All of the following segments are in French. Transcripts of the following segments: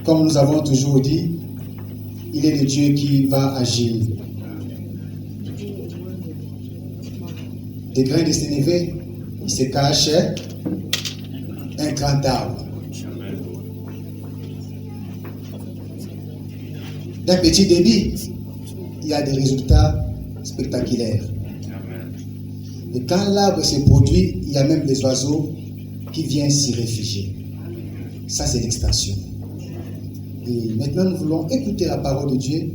comme nous avons toujours dit, il est le Dieu qui va agir. Des grains de sénévé, il se cache un grand arbre. D'un petit débit, il y a des résultats spectaculaires. Et quand l'arbre se produit, il y a même des oiseaux qui viennent s'y réfugier. Ça, c'est l'extension. Et maintenant, nous voulons écouter la parole de Dieu.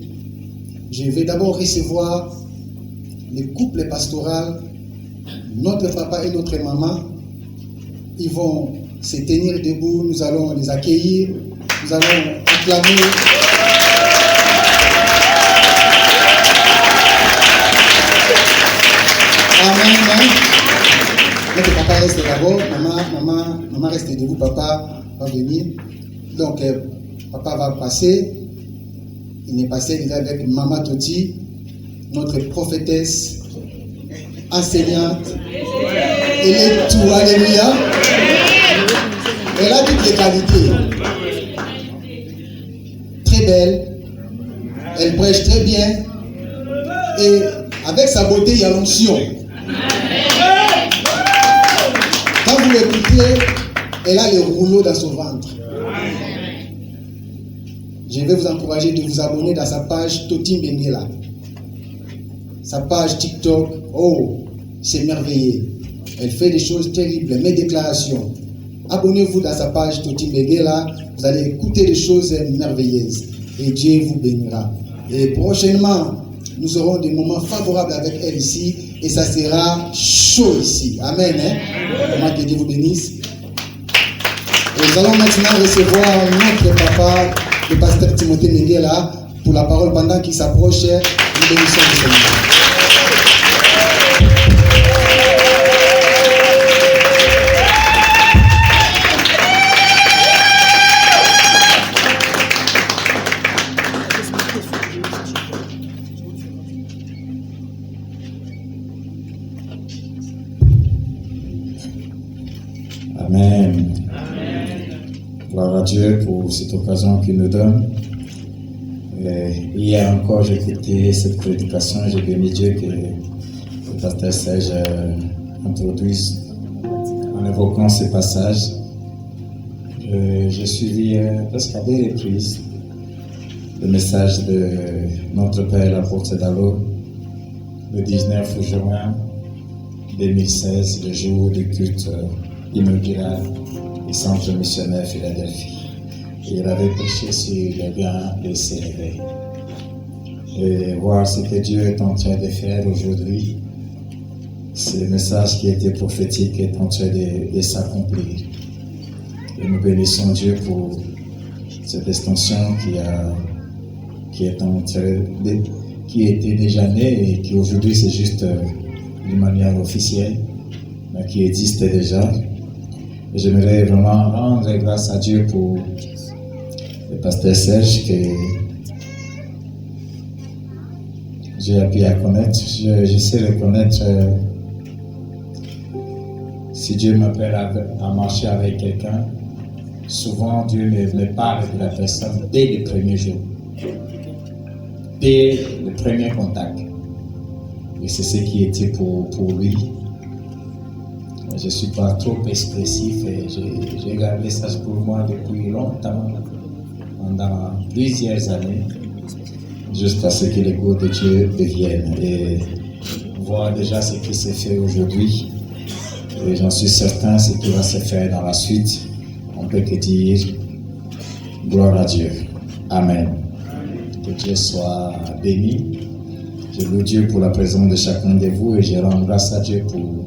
Je vais d'abord recevoir les couples pastoraux, notre papa et notre maman. Ils vont se tenir debout, nous allons les accueillir, nous allons acclamer. Amen. Notre papa reste d'abord, maman reste debout, papa va venir. Donc, papa va passer. Il est passé, il est avec Maman Toti, notre prophétesse, enseignante. Elle est tout, alléluia. Elle a toutes les qualités. Très belle. Elle prêche très bien. Et avec sa beauté, il y a l'onction. Quand vous l'écoutez, elle a les rouleaux dans son ventre. Je vais vous encourager de vous abonner dans sa page Toti Mbengela. Sa page TikTok, oh, c'est merveilleux. Elle fait des choses terribles, mes déclarations. Abonnez-vous dans sa page Toti Mbengela, vous allez écouter des choses merveilleuses. Et Dieu vous bénira. Et prochainement, nous aurons des moments favorables avec elle ici. Et ça sera chaud ici. Amen. Comment que Dieu vous bénisse. Et nous allons maintenant recevoir notre papa, le pasteur Timothée Mbengela, pour la parole pendant qu'il s'approche. Nous bénissons le Seigneur. Amen. Gloire à Dieu pour cette occasion qu'il nous donne. Hier encore, j'ai écouté cette prédication. J'ai béni Dieu que le pasteur Serge introduise en évoquant ce passage. J'ai suivi presque à 2 reprises le message de notre Père l'apôtre Dallo le 19 juin 2016, le jour du culte inaugural du centre missionnaire Philadelphie. Et il avait prêché sur les grains de sénévé. Et voir ce que Dieu est en train de faire aujourd'hui, ce message qui était prophétique est en train de s'accomplir. Et nous bénissons Dieu pour cette extension qui était déjà née et qui aujourd'hui c'est juste d'une manière officielle, mais qui existe déjà. Et j'aimerais vraiment rendre grâce à Dieu pour le pasteur Serge que j'ai appris à connaître. Je sais reconnaître si Dieu m'appelle à marcher avec quelqu'un. Souvent, Dieu me parle de la personne dès le premier jour, dès le premier contact. Et c'est ce qui était pour lui. Je ne suis pas trop expressif et j'ai gardé ça pour moi depuis longtemps, pendant plusieurs années, jusqu'à ce que les goûts de Dieu deviennent. Et voir déjà ce qui s'est fait aujourd'hui. Et j'en suis certain ce qui va se faire dans la suite. On peut que dire gloire à Dieu. Amen. Que Dieu soit béni. Je loue Dieu pour la présence de chacun de vous et je rends grâce à Dieu pour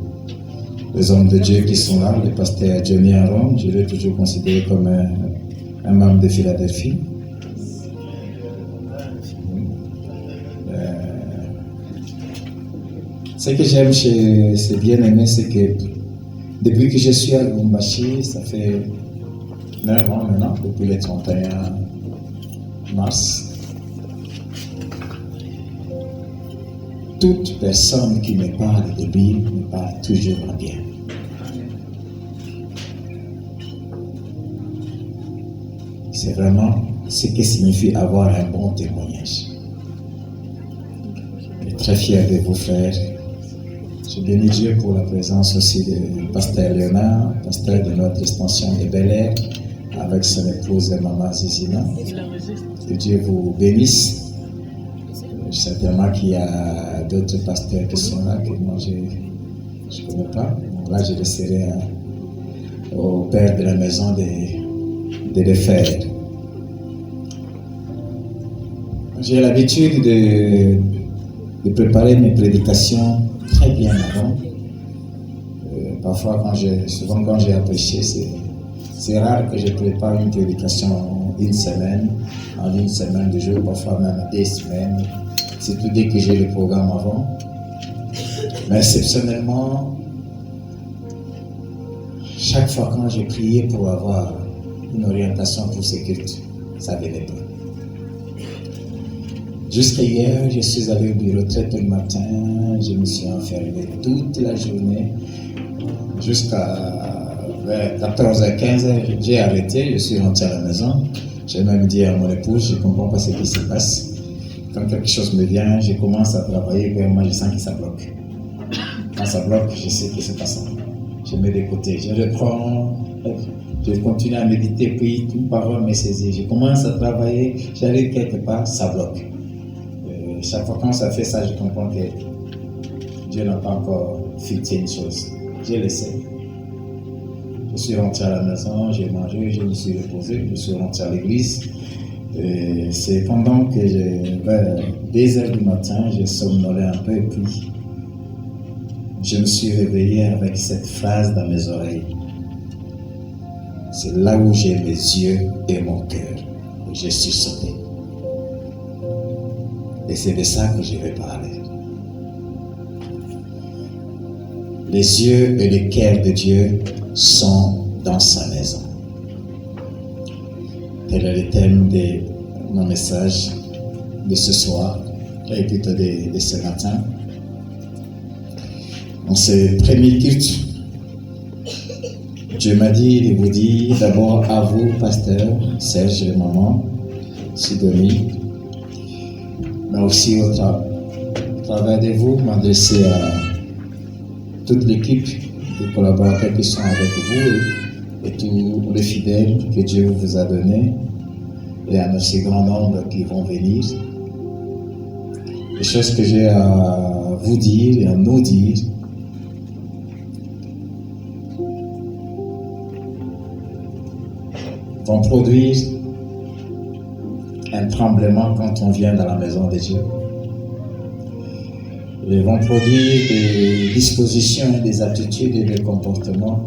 les hommes de Dieu qui sont là. Le pasteur Johnny Aaron, je l'ai toujours considéré comme un membre de Philadelphie. Ce que j'aime chez ces bien-aimés, c'est que depuis que je suis à Lubumbashi, ça fait 9 ans maintenant, depuis le 31 mars, toute personne qui me parle de lui me parle toujours bien. c'est vraiment ce que signifie avoir un bon témoignage. Je suis très fier de vous, frères. Je bénis Dieu pour la présence aussi de Pasteur Léonard, pasteur de notre extension de Bel-Air, avec son épouse Maman Zizina. Que Dieu vous bénisse. Certainement qu'il y a d'autres pasteurs qui sont là, que moi je ne connais pas. Donc là, je laisserai au père de la maison de le faire. J'ai l'habitude de préparer mes prédications très bien avant. Parfois, souvent quand j'ai à prêcher, c'est rare que je prépare une prédication en une semaine, de jours, parfois même 2 semaines. Surtout dès que j'ai le programme avant. Mais exceptionnellement, chaque fois quand j'ai prié pour avoir une orientation pour ce culte, ça ne venait pas. Jusqu'à hier, je suis allé au bureau très tôt le matin, je me suis enfermé toute la journée, jusqu'à 14h15, j'ai arrêté, je suis rentré à la maison. J'ai même dit à mon épouse, je ne comprends pas ce qui se passe. Quand quelque chose me vient, je commence à travailler, et moi je sens que ça bloque. Quand ça bloque, je sais que c'est pas ça. Je mets de côté, je reprends, je continue à méditer, puis une parole me saisit. Je commence à travailler, j'arrive quelque part, ça bloque. Chaque fois quand ça fait ça, je comprends que Dieu n'a pas encore fixé une chose. J'ai laissé. Je suis rentré à la maison, j'ai mangé, je me suis reposé, je suis rentré à l'église. C'est pendant que vers 2h du matin, j'ai somnolé un peu et puis je me suis réveillé avec cette phrase dans mes oreilles. C'est là où j'ai mes yeux et mon cœur, où je suis sauté. Et c'est de ça que je vais parler. Les yeux et le cœur de Dieu sont dans sa maison. Tel est le thème de mon message de ce soir, et plutôt de ce matin. On s'est premier culte. Dieu m'a dit de vous dire d'abord à vous, pasteur Serge et maman, Sidonie, mais aussi au travers de vous, m'adresser à toute l'équipe de collaborateurs qui sont avec vous et tous les fidèles que Dieu vous a donnés et à ce grand nombre qui vont venir. Les choses que j'ai à vous dire et à nous dire vont produire un tremblement quand on vient dans la maison de Dieu. Ils vont produire des dispositions, des attitudes et des comportements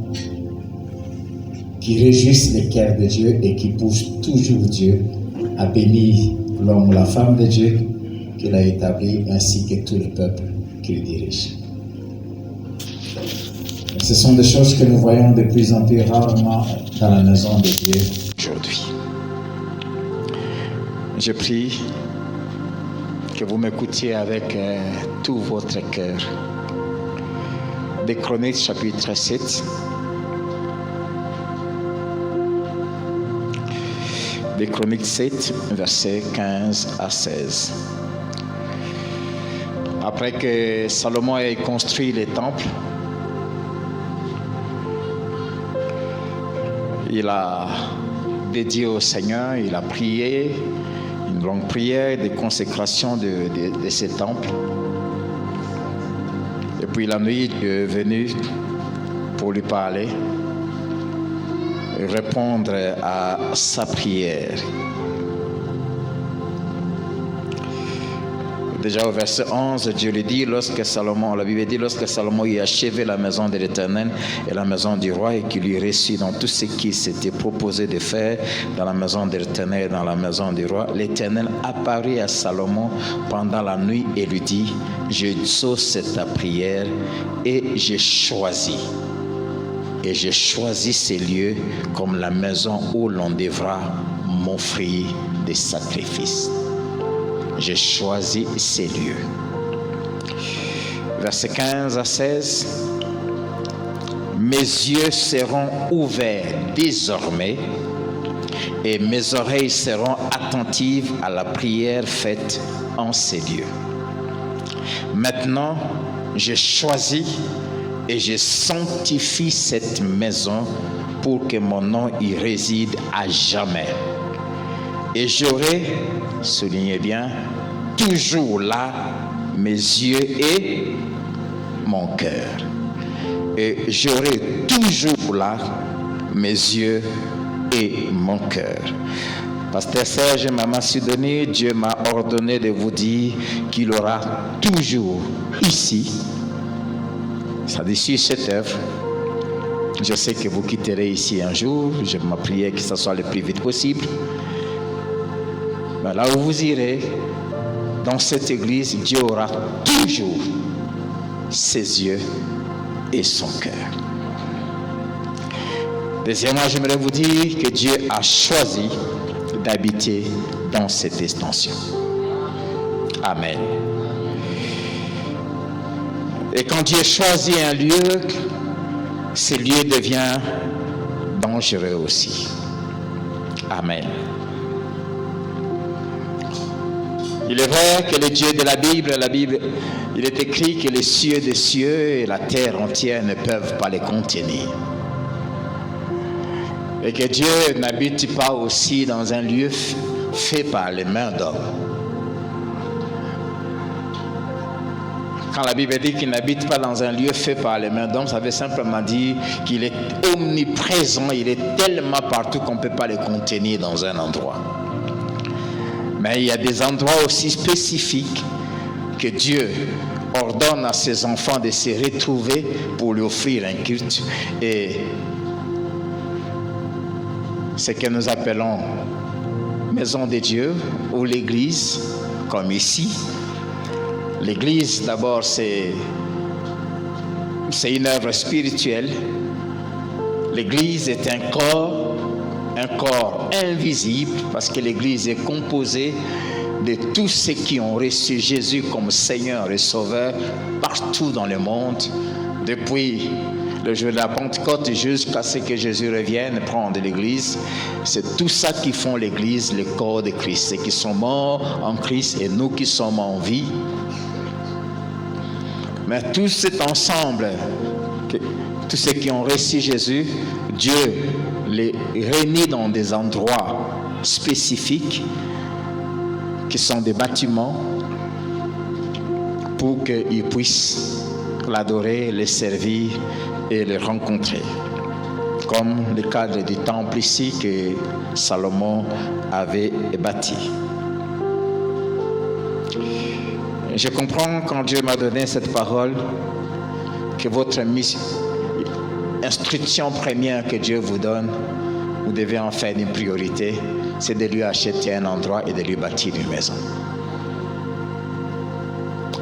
qui réjouissent le cœur de Dieu et qui poussent toujours Dieu à bénir l'homme ou la femme de Dieu qu'il a établi ainsi que tout le peuple qu'il dirige. Et ce sont des choses que nous voyons de plus en plus rarement dans la maison de Dieu aujourd'hui. Je prie que vous m'écoutiez avec tout votre cœur. Des Chroniques chapitre 7. Des Chroniques 7, versets 15 à 16. Après que Salomon ait construit les temples, il a dédié au Seigneur, il a prié, une longue prière de consécration de ces temples. Et puis la nuit, Dieu est venu pour lui parler et répondre à sa prière. Déjà au verset 11, Dieu lui dit, la Bible dit, lorsque Salomon y a achevé la maison de l'Éternel et la maison du roi et qu'il lui réussit dans tout ce qu'il s'était proposé de faire dans la maison de l'Éternel et dans la maison du roi, l'Éternel apparut à Salomon pendant la nuit et lui dit, je exauce ta prière et j'ai choisi ces lieux comme la maison où l'on devra m'offrir des sacrifices. J'ai choisi ces lieux. Versets 15 à 16. Mes yeux seront ouverts désormais et mes oreilles seront attentives à la prière faite en ces lieux. Maintenant, je choisis et je sanctifie cette maison pour que mon nom y réside à jamais. Et j'aurai, soulignez bien, toujours là mes yeux et mon cœur. Et j'aurai toujours là mes yeux et mon cœur. Pasteur Serge et Maman Sidonie, Dieu m'a ordonné de vous dire qu'il aura toujours ici, ça dit sur cette œuvre. Je sais que vous quitterez ici un jour, je m'en priais que ce soit le plus vite possible. Mais là où vous irez, dans cette église, Dieu aura toujours ses yeux et son cœur. Deuxièmement, j'aimerais vous dire que Dieu a choisi d'habiter dans cette extension. Amen. Et quand Dieu choisit un lieu, ce lieu devient dangereux aussi. Amen. Il est vrai que le Dieu de la Bible, il est écrit que les cieux des cieux et la terre entière ne peuvent pas les contenir. Et que Dieu n'habite pas aussi dans un lieu fait par les mains d'hommes. Quand la Bible dit qu'il n'habite pas dans un lieu fait par les mains d'hommes, ça veut simplement dire qu'il est omniprésent, il est tellement partout qu'on ne peut pas le contenir dans un endroit. Mais il y a des endroits aussi spécifiques que Dieu ordonne à ses enfants de se retrouver pour lui offrir un culte. Et ce que nous appelons maison de Dieu ou l'église, comme ici. L'église, d'abord, c'est une œuvre spirituelle. L'église est un corps invisible, parce que l'église est composée de tous ceux qui ont reçu Jésus comme Seigneur et Sauveur partout dans le monde, depuis le jour de la Pentecôte jusqu'à ce que Jésus revienne prendre l'église. C'est tout ça qui font l'église, le corps de Christ. Ceux qui sont morts en Christ et nous qui sommes en vie. Mais tout cet ensemble, tous ceux qui ont reçu Jésus, Dieu les réunit dans des endroits spécifiques qui sont des bâtiments pour qu'ils puissent l'adorer, le servir et le rencontrer. Comme le cadre du temple ici que Salomon avait bâti. Je comprends quand Dieu m'a donné cette parole que votre instruction première que Dieu vous donne, vous devez en faire une priorité, c'est de lui acheter un endroit et de lui bâtir une maison.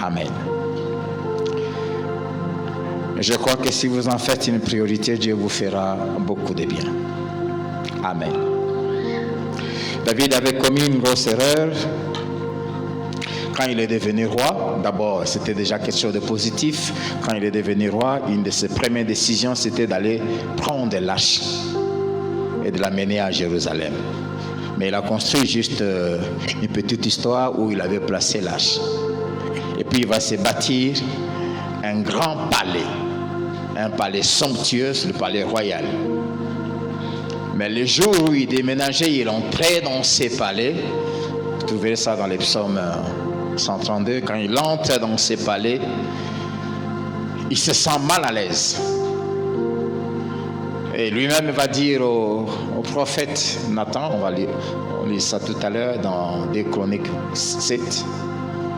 Amen. Je crois que si vous en faites une priorité, Dieu vous fera beaucoup de bien. Amen. David avait commis une grosse erreur. Quand il est devenu roi, d'abord, c'était déjà quelque chose de positif. Quand il est devenu roi, une de ses premières décisions, c'était d'aller prendre l'arche et de l'amener à Jérusalem. Mais il a construit juste une petite histoire où il avait placé l'arche. Et puis il va se bâtir un grand palais somptueux, le palais royal. Mais le jour où il déménageait, il entrait dans ces palais. Vous trouverez ça dans les psaumes 132, quand il entre dans ces palais, il se sent mal à l'aise. Et lui-même va dire au prophète Nathan, on lit ça tout à l'heure dans 2 Chroniques 7,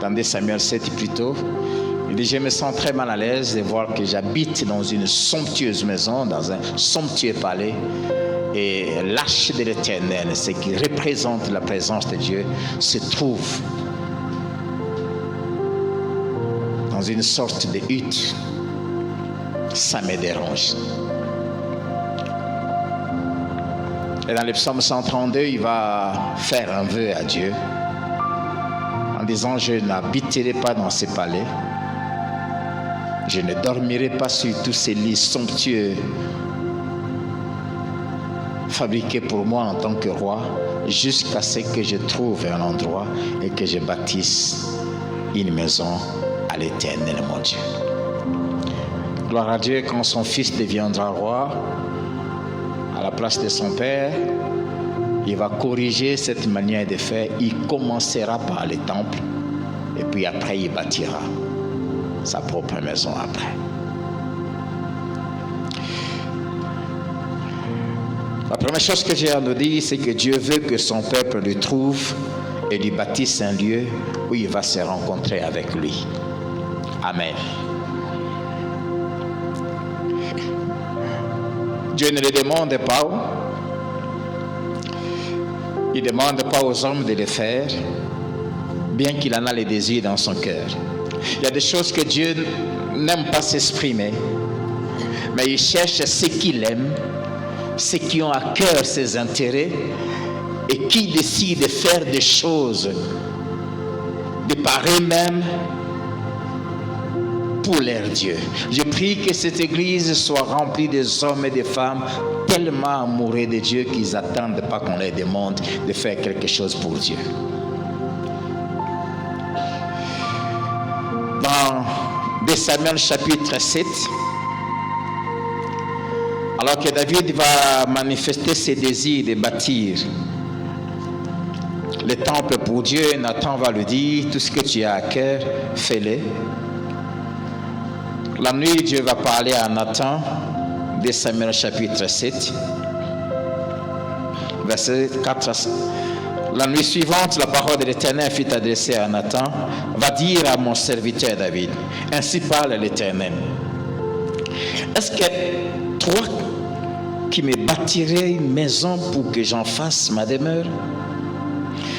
dans 2 Samuel 7 plutôt, il dit, je me sens très mal à l'aise de voir que j'habite dans une somptueuse maison, dans un somptueux palais, et l'arche de l'Éternel, ce qui représente la présence de Dieu, se trouve dans une sorte de hutte. Ça me dérange. Et dans le psaume 132, il va faire un vœu à Dieu en disant, je n'habiterai pas dans ces palais, je ne dormirai pas sur tous ces lits somptueux fabriqué pour moi en tant que roi, jusqu'à ce que je trouve un endroit et que je bâtisse une maison à l'Éternel, mon Dieu. Gloire à Dieu, quand son fils deviendra roi, à la place de son père, il va corriger cette manière de faire. Il commencera par les temples et puis après il bâtira sa propre maison après. La première chose que j'ai à nous dire, c'est que Dieu veut que son peuple lui trouve et lui bâtisse un lieu où il va se rencontrer avec lui. Amen. Dieu ne le demande pas. Il ne demande pas aux hommes de le faire, bien qu'il en a les désirs dans son cœur. Il y a des choses que Dieu n'aime pas s'exprimer, mais il cherche ceux qu'il aime, ceux qui ont à cœur ses intérêts et qui décident de faire des choses de par eux-mêmes pour leur Dieu. Je prie que cette église soit remplie des hommes et des femmes tellement amoureux de Dieu qu'ils n'attendent pas qu'on leur demande de faire quelque chose pour Dieu. Dans 2 Samuel chapitre 7, alors que David va manifester ses désirs de bâtir le temple pour Dieu, Nathan va lui dire, tout ce que tu as à cœur, fais-le. La nuit, Dieu va parler à Nathan, 2 Samuel chapitre 7, verset 4 à 5. La nuit suivante, la parole de l'Éternel fut adressée à Nathan, va dire à mon serviteur David, ainsi parle l'Éternel. Est-ce que toi qui me bâtirais une maison pour que j'en fasse ma demeure?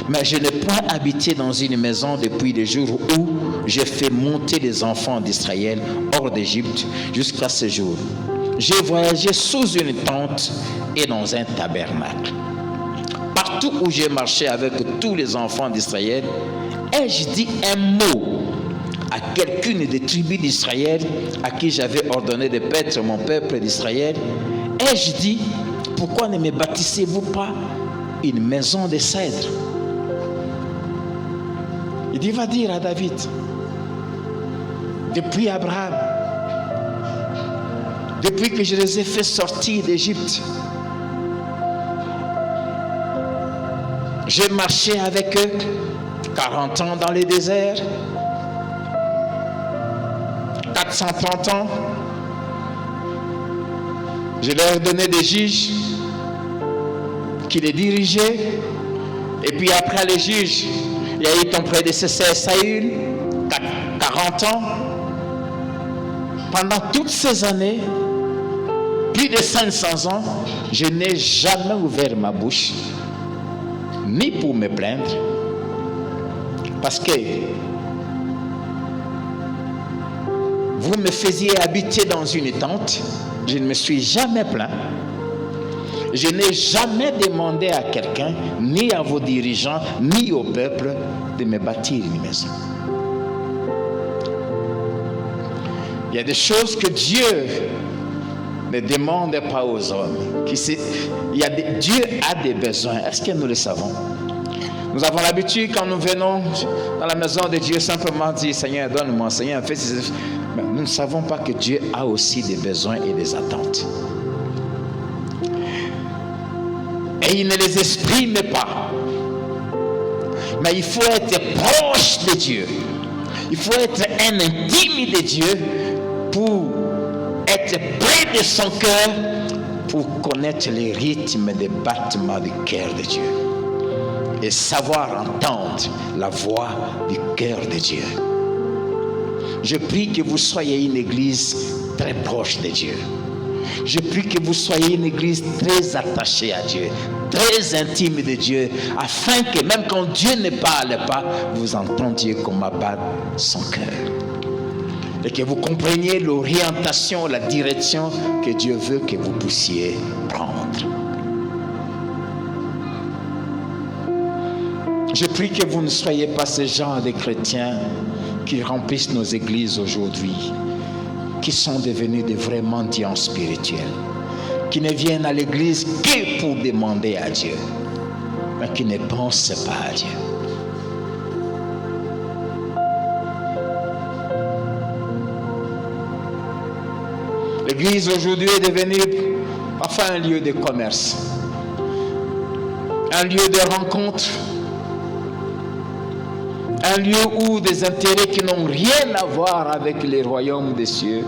Mais je n'ai pas habité dans une maison depuis le jour où j'ai fait monter les enfants d'Israël hors d'Égypte jusqu'à ce jour. J'ai voyagé sous une tente et dans un tabernacle. Partout où j'ai marché avec tous les enfants d'Israël, ai-je dit un mot à quelqu'une des tribus d'Israël à qui j'avais ordonné de paître mon peuple d'Israël? Ai-je dit, pourquoi ne me bâtissez-vous pas une maison de cèdre? Il va dire à David, depuis Abraham, depuis que je les ai fait sortir d'Égypte, j'ai marché avec eux 40 ans dans les déserts, 430 ans. Je leur ai donné des juges qui les dirigeaient. Et puis après les juges, il y a eu ton prédécesseur Saül, 40 ans. Pendant toutes ces années, plus de 500 ans, je n'ai jamais ouvert ma bouche, ni pour me plaindre, parce que vous me faisiez habiter dans une tente, je ne me suis jamais plaint. Je n'ai jamais demandé à quelqu'un, ni à vos dirigeants, ni au peuple, de me bâtir une maison. Il y a des choses que Dieu ne demande pas aux hommes. Dieu a des besoins. Est-ce que nous le savons? Nous avons l'habitude, quand nous venons dans la maison de Dieu, simplement dire, Seigneur, donne-moi, Seigneur, fais ces... Mais nous ne savons pas que Dieu a aussi des besoins et des attentes. Et il ne les exprime pas. Mais il faut être proche de Dieu. Il faut être un intime de Dieu pour être près de son cœur, pour connaître les rythmes des battements du cœur de Dieu. Et savoir entendre la voix du cœur de Dieu. Je prie que vous soyez une église très proche de Dieu. Je prie que vous soyez une église très attachée à Dieu, très intime de Dieu, afin que même quand Dieu ne parle pas, vous entendiez comment bat son cœur. Et que vous compreniez l'orientation, la direction que Dieu veut que vous puissiez prendre. Je prie que vous ne soyez pas ce genre de chrétiens qui remplissent nos églises aujourd'hui, qui sont devenus de vrais mendiants spirituels, qui ne viennent à l'église que pour demander à Dieu, mais qui ne pensent pas à Dieu. L'église aujourd'hui est devenue parfois un lieu de commerce, un lieu de rencontre, un lieu où des intérêts qui n'ont rien à voir avec les royaumes des cieux.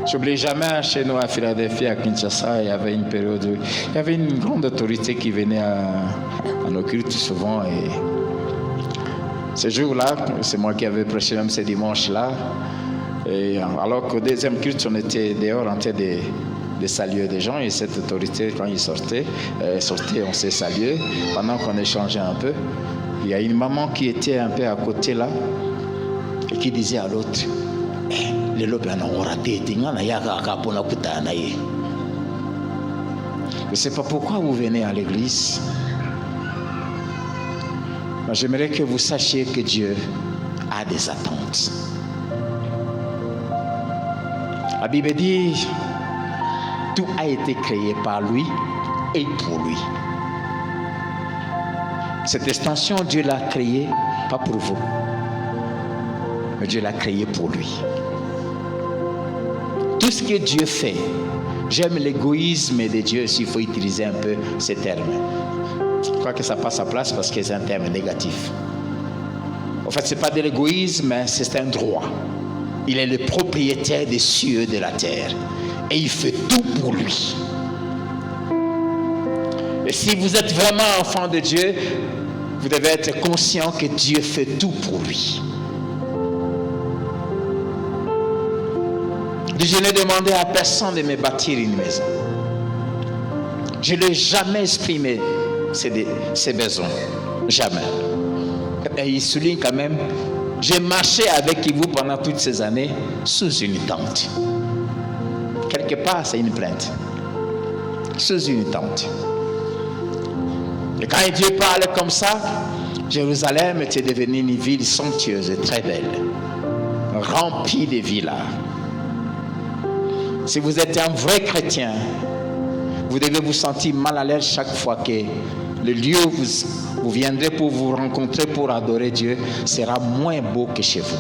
J'oublie jamais, chez nous à Philadelphie, à Kinshasa, il y avait une période où il y avait une grande autorité qui venait à nos cultes souvent. Et ce jour-là, c'est moi qui avais prêché même ce dimanche-là. Et alors qu'au deuxième culte, on était dehors en train de saluer des gens. Et cette autorité, quand ils sortaient, on s'est salué. Pendant qu'on échangeait un peu, il y a une maman qui était un peu à côté là et qui disait à l'autre, je ne sais pas pourquoi vous venez à l'église. Mais j'aimerais que vous sachiez que Dieu a des attentes. La Bible dit, tout a été créé par lui et pour lui. Cette extension, Dieu l'a créée, pas pour vous, mais Dieu l'a créée pour lui. Tout ce que Dieu fait, j'aime l'égoïsme de Dieu, s'il faut utiliser un peu ces termes. Je crois que ça passe à place parce que c'est un terme négatif. En fait, ce n'est pas de l'égoïsme, mais c'est un droit. Il est le propriétaire des cieux et de la terre. Et il fait tout pour lui. Et si vous êtes vraiment enfant de Dieu, vous devez être conscient que Dieu fait tout pour lui. Je n'ai demandé à personne de me bâtir une maison. Je ne l'ai jamais exprimé, ces besoins. Jamais. Et il souligne quand même, j'ai marché avec vous pendant toutes ces années sous une tente. Quelque part, c'est une plainte. Sous une tente. Et quand Dieu parle comme ça, Jérusalem était devenue une ville somptueuse et très belle, remplie de villas. Si vous êtes un vrai chrétien, vous devez vous sentir mal à l'aise chaque fois que le lieu où vous viendrez pour vous rencontrer, pour adorer Dieu, sera moins beau que chez vous.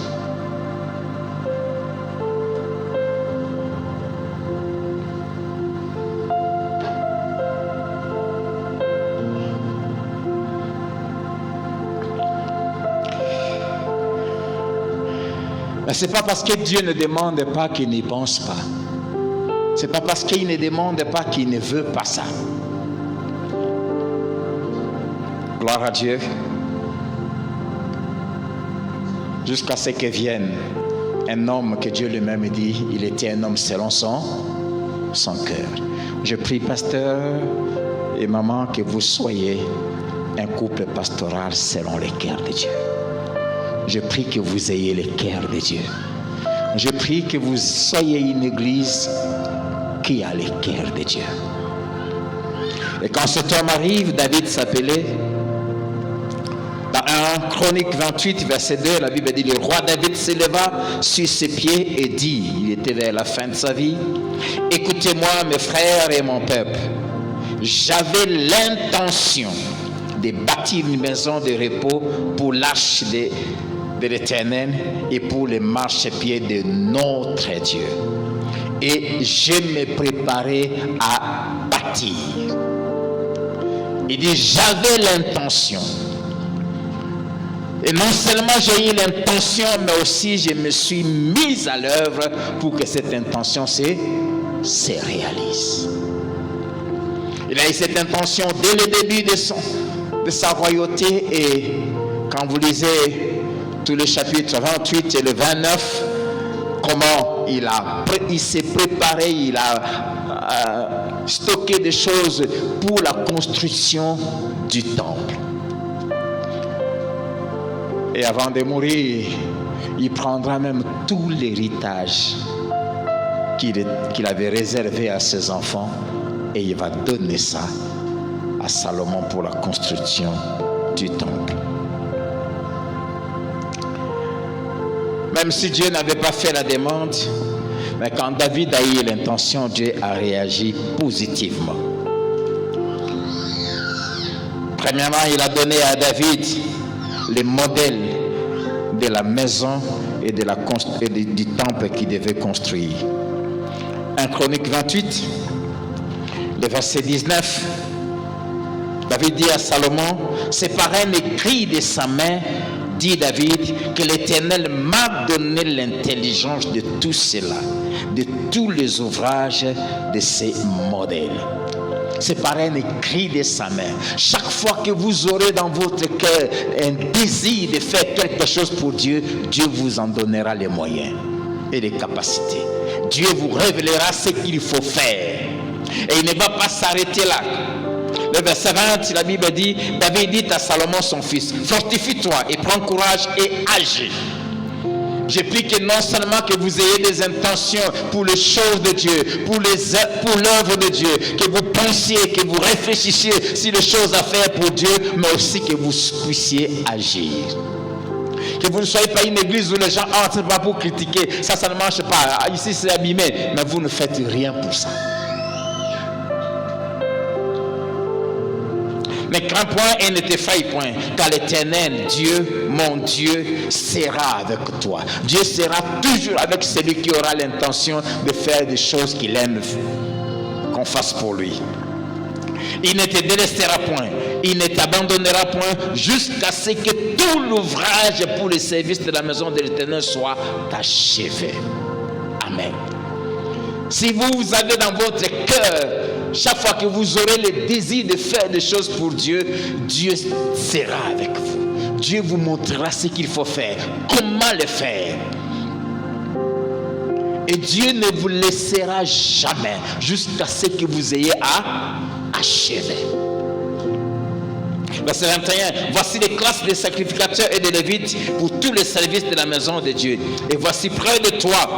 Mais ce n'est pas parce que Dieu ne demande pas qu'il n'y pense pas. Ce n'est pas parce qu'il ne demande pas qu'il ne veut pas ça. Gloire à Dieu. Jusqu'à ce que vienne un homme que Dieu lui-même dit, il était un homme selon son cœur. Je prie, pasteur et maman, que vous soyez un couple pastoral selon les cœurs de Dieu. Je prie que vous ayez le cœur de Dieu. Je prie que vous soyez une église qui a le cœur de Dieu. Et quand cet homme arrive, David s'appelait, dans 1 Chronique 28, verset 2, la Bible dit, le roi David s'éleva sur ses pieds et dit, il était vers la fin de sa vie, écoutez-moi mes frères et mon peuple, j'avais l'intention de bâtir une maison de repos pour l'arche de l'Éternel et pour les marchepieds de notre Dieu. Et je me préparais à bâtir. Il dit, j'avais l'intention. Et non seulement j'ai eu l'intention, mais aussi je me suis mise à l'œuvre pour que cette intention se réalise. Il a eu cette intention dès le début de sa royauté, et quand vous lisez tout le chapitre 28 et le 29, comment il s'est préparé, il a stocké des choses pour la construction du temple. Et avant de mourir, il prendra même tout l'héritage qu'il avait réservé à ses enfants, et il va donner ça à Salomon pour la construction du temple. Mais Même si Dieu n'avait pas fait la demande, mais quand David a eu l'intention, Dieu a réagi positivement. Premièrement, il a donné à David les modèles de la maison et du temple qu'il devait construire. 1 Chronique 28, le verset 19, David dit à Salomon, c'est par un écrit de sa main, dit David, que l'Éternel m'a donné l'intelligence de tout cela, de tous les ouvrages de ces modèles. C'est par un écrit de sa main. Chaque fois que vous aurez dans votre cœur un désir de faire quelque chose pour Dieu, Dieu vous en donnera les moyens et les capacités. Dieu vous révélera ce qu'il faut faire. Et il ne va pas s'arrêter là. Le verset 20, la Bible dit, David dit à Salomon son fils, fortifie-toi et prends courage et agis. Je prie que non seulement que vous ayez des intentions pour les choses de Dieu, pour l'œuvre de Dieu, que vous pensiez, que vous réfléchissiez sur les choses à faire pour Dieu, mais aussi que vous puissiez agir. Que vous ne soyez pas une église où les gens entrent pas pour critiquer, ça ne marche pas, ici c'est abîmé, mais vous ne faites rien pour ça. Ne crains point et ne t'effraie point, car l'Éternel, Dieu, mon Dieu, sera avec toi. Dieu sera toujours avec celui qui aura l'intention de faire des choses qu'il aime qu'on fasse pour lui. Il ne te délaissera point, il ne t'abandonnera point, jusqu'à ce que tout l'ouvrage pour le service de la maison de l'Éternel soit achevé. Amen. Si vous avez dans votre cœur, chaque fois que vous aurez le désir de faire des choses pour Dieu, Dieu sera avec vous. Dieu vous montrera ce qu'il faut faire, comment le faire. Et Dieu ne vous laissera jamais jusqu'à ce que vous ayez à achever. Verset 21, voici les classes des sacrificateurs et des lévites pour tous les services de la maison de Dieu. Et voici près de toi,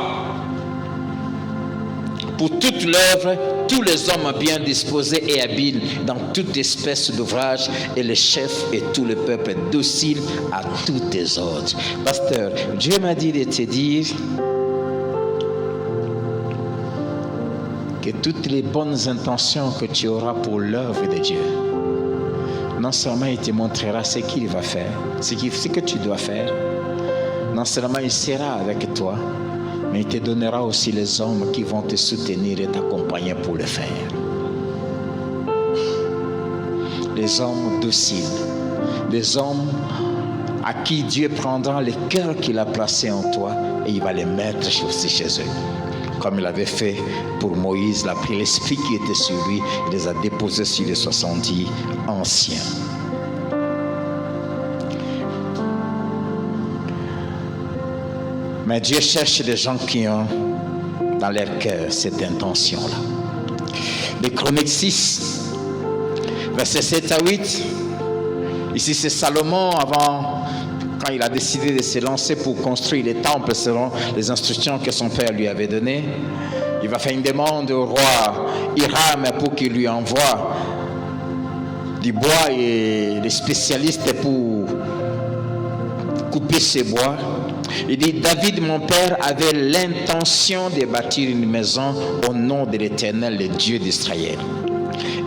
pour toute l'œuvre, tous les hommes bien disposés et habiles dans toute espèce d'ouvrage, et les chefs et tout le peuple docile à tous tes ordres. Pasteur, Dieu m'a dit de te dire que toutes les bonnes intentions que tu auras pour l'œuvre de Dieu, non seulement il te montrera ce qu'il va faire, ce que tu dois faire, non seulement il sera avec toi, mais il te donnera aussi les hommes qui vont te soutenir et t'accompagner pour le faire. Les hommes dociles, les hommes à qui Dieu prendra le cœur qu'il a placé en toi et il va les mettre aussi chez eux. Comme il avait fait pour Moïse, il a pris l'esprit qui était sur lui et les a déposés sur les 70 anciens. Mais Dieu cherche des gens qui ont dans leur cœur cette intention-là. Les Chroniques 6, versets 7 à 8. Ici, c'est Salomon avant, quand il a décidé de se lancer pour construire les temples selon les instructions que son père lui avait données. Il va faire une demande au roi Hiram pour qu'il lui envoie du bois et les spécialistes pour couper ces bois. Il dit, David, mon père, avait l'intention de bâtir une maison au nom de l'Éternel, le Dieu d'Israël.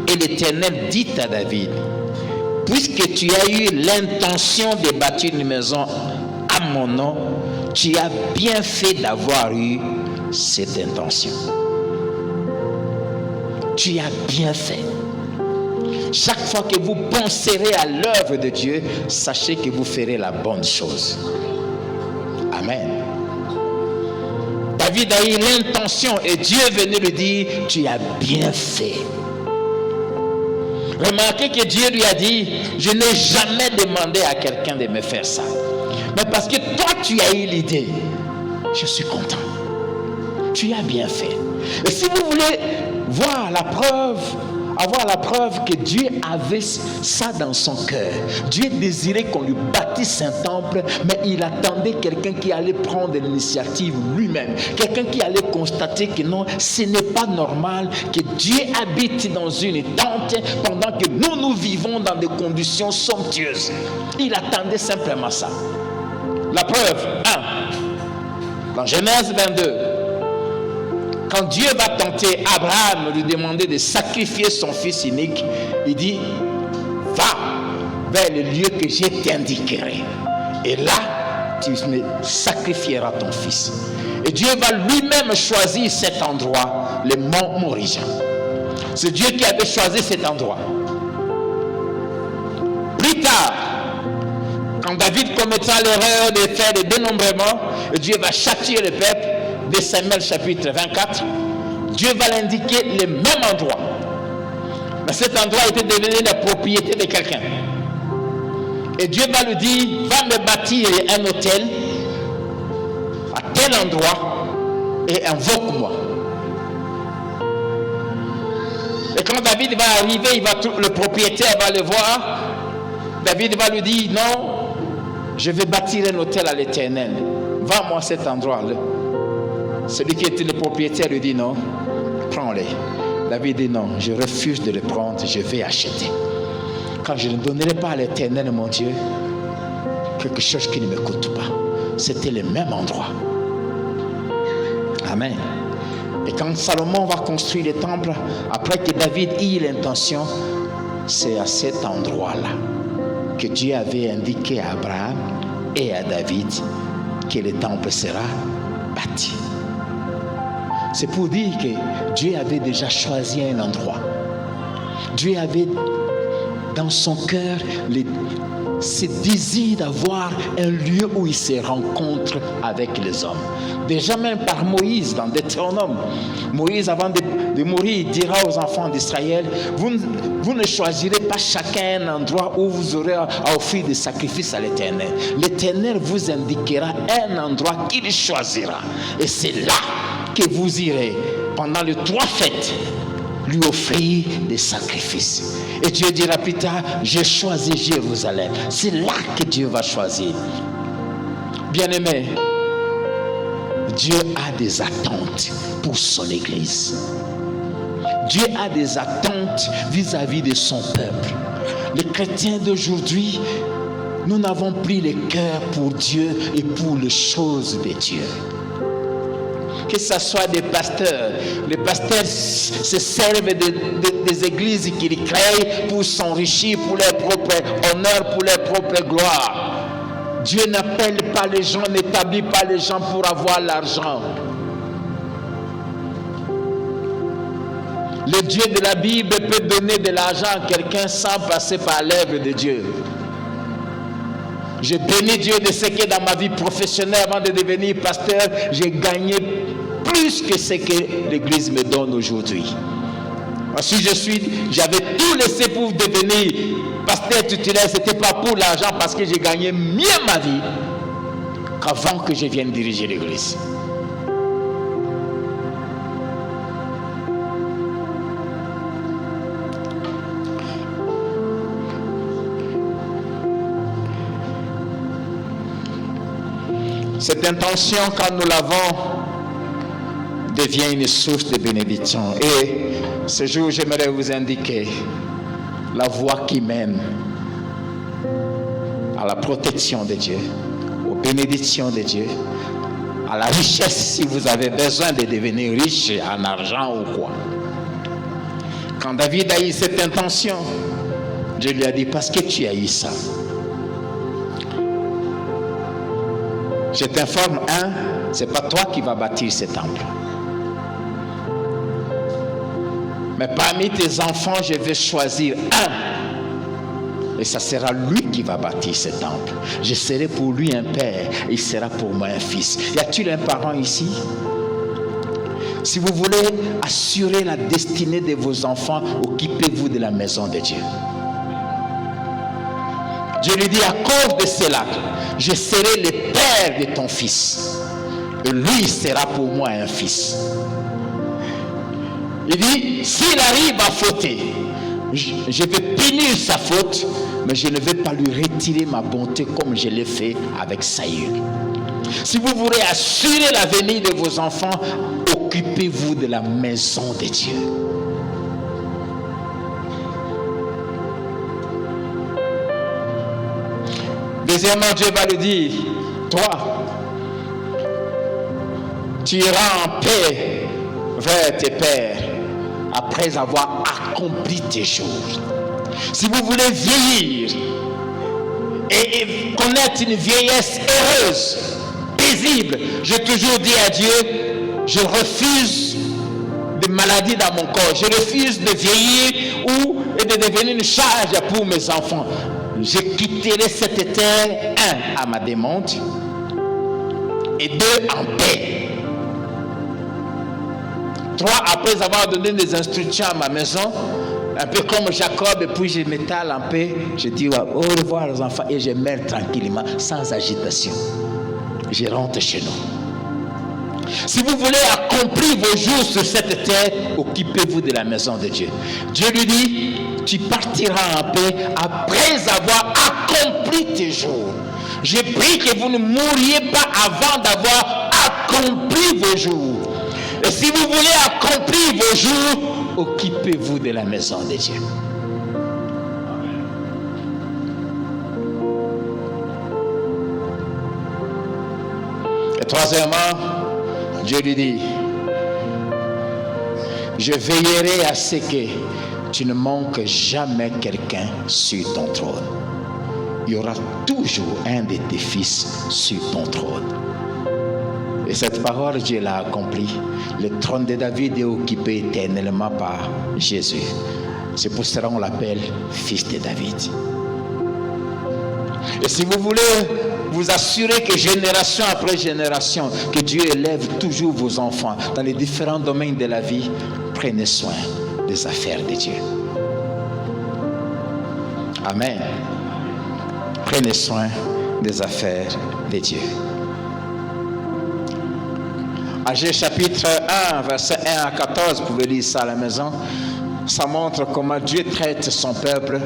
Et l'Éternel dit à David, puisque tu as eu l'intention de bâtir une maison à mon nom, tu as bien fait d'avoir eu cette intention. Tu as bien fait. Chaque fois que vous penserez à l'œuvre de Dieu, sachez que vous ferez la bonne chose. Amen. David a eu l'intention et Dieu est venu lui dire, tu as bien fait. Remarquez que Dieu lui a dit, je n'ai jamais demandé à quelqu'un de me faire ça. Mais parce que toi tu as eu l'idée, je suis content. Tu as bien fait. Et si vous voulez voir la preuve, avoir la preuve que Dieu avait ça dans son cœur. Dieu désirait qu'on lui bâtisse un temple, mais il attendait quelqu'un qui allait prendre l'initiative lui-même. Quelqu'un qui allait constater que non, ce n'est pas normal que Dieu habite dans une tente pendant que nous vivons dans des conditions somptueuses. Il attendait simplement ça. La preuve, Dans Genèse 22, quand Dieu va tenter Abraham de lui demander de sacrifier son fils unique, il dit, va vers le lieu que je t'indiquerai. Et là, tu me sacrifieras ton fils. Et Dieu va lui-même choisir cet endroit, le mont Moriah. C'est Dieu qui avait choisi cet endroit. Plus tard, quand David commettra l'erreur de faire des dénombrements, Dieu va châtier le peuple, de Samuel chapitre 24, Dieu va l'indiquer le même endroit. Mais cet endroit était devenu la propriété de quelqu'un. Et Dieu va lui dire, va me bâtir un autel à tel endroit et invoque-moi. Et quand David va arriver, le propriétaire va le voir. David va lui dire, non, je vais bâtir un autel à l'Éternel. Va-moi à cet endroit-là. Celui qui était le propriétaire lui dit, non, prends-les. David dit, non, je refuse de les prendre, je vais acheter. Quand je ne donnerai pas à l'Éternel, mon Dieu, quelque chose qui ne me coûte pas. C'était le même endroit. Amen. Et quand Salomon va construire le temple, après que David ait l'intention, c'est à cet endroit-là que Dieu avait indiqué à Abraham et à David que le temple sera bâti. C'est pour dire que Dieu avait déjà choisi un endroit. Dieu avait dans son cœur ce désir d'avoir un lieu où il se rencontre avec les hommes. Déjà même par Moïse dans Deutéronome. Moïse, avant de mourir, dira aux enfants d'Israël, vous ne choisirez pas chacun un endroit où vous aurez à offrir des sacrifices à l'Éternel. L'Éternel vous indiquera un endroit qu'il choisira. Et c'est là que vous irez pendant les 3 fêtes lui offrir des sacrifices. Et Dieu dira plus tard, j'ai choisi Jérusalem. C'est là que Dieu va choisir. Bien-aimé, Dieu a des attentes pour son Église. Dieu a des attentes vis-à-vis de son peuple. Les chrétiens d'aujourd'hui, nous n'avons plus le cœur pour Dieu et pour les choses de Dieu. Que ce soit des pasteurs. Les pasteurs se servent des églises qu'ils créent pour s'enrichir, pour leur propre honneur, pour leur propre gloire. Dieu n'appelle pas les gens, n'établit pas les gens pour avoir l'argent. Le Dieu de la Bible peut donner de l'argent à quelqu'un sans passer par l'œuvre de Dieu. Je bénis Dieu de ce que dans ma vie professionnelle, avant de devenir pasteur, j'ai gagné plus que ce que l'Église me donne aujourd'hui. Si j'avais tout laissé pour devenir pasteur titulaire, ce n'était pas pour l'argent, parce que j'ai gagné mieux ma vie qu'avant que je vienne diriger l'Église. Cette intention, quand nous l'avons, devient une source de bénédiction. Et ce jour, j'aimerais vous indiquer la voie qui mène à la protection de Dieu, aux bénédictions de Dieu, à la richesse si vous avez besoin de devenir riche en argent ou quoi. Quand David a eu cette intention, Dieu lui a dit, parce que tu as eu ça, je t'informe, ce n'est pas toi qui vas bâtir ce temple. Mais parmi tes enfants, je vais choisir un. Et ça sera lui qui va bâtir ce temple. Je serai pour lui un père, il sera pour moi un fils. Y a-t-il un parent ici? Si vous voulez assurer la destinée de vos enfants, occupez-vous de la maison de Dieu. Dieu lui dit, à cause de cela, je serai le père de ton fils. Et lui sera pour moi un fils. Il dit, s'il arrive à fauter, je vais punir sa faute, mais je ne vais pas lui retirer ma bonté comme je l'ai fait avec Saül. Si vous voulez assurer l'avenir de vos enfants, occupez-vous de la maison de Dieu. Deuxièmement, Dieu va lui dire, toi, tu iras en paix vers tes pères après avoir accompli tes jours. Si vous voulez vieillir et connaître une vieillesse heureuse, paisible, j'ai toujours dit à Dieu, je refuse de maladie dans mon corps, je refuse de vieillir ou de devenir une charge pour mes enfants. Je quitterai cette terre, 1, à ma demande, et 2, en paix. 3, après avoir donné des instructions à ma maison, un peu comme Jacob, et puis je m'étale en paix, je dis au revoir les enfants et je meurs tranquillement, sans agitation. Je rentre chez nous. Si vous voulez accomplir vos jours sur cette terre, occupez-vous de la maison de Dieu. Dieu lui dit, tu partiras en paix après avoir accompli tes jours. Je prie que vous ne mouriez pas avant d'avoir accompli vos jours. Et si vous voulez accomplir vos jours, occupez-vous de la maison de Dieu. Et troisièmement, Dieu lui dit, je veillerai à ce que tu ne manques jamais quelqu'un sur ton trône. Il y aura toujours un de tes fils sur ton trône. Et cette parole, Dieu l'a accomplie. Le trône de David est occupé éternellement par Jésus. C'est pour cela qu'on l'appelle fils de David. Et si vous voulez vous assurer que génération après génération, que Dieu élève toujours vos enfants dans les différents domaines de la vie, prenez soin des affaires de Dieu. Amen. Prenez soin des affaires de Dieu. Agé chapitre 1, verset 1 à 14, vous pouvez lire ça à la maison. Ça montre comment Dieu traite son peuple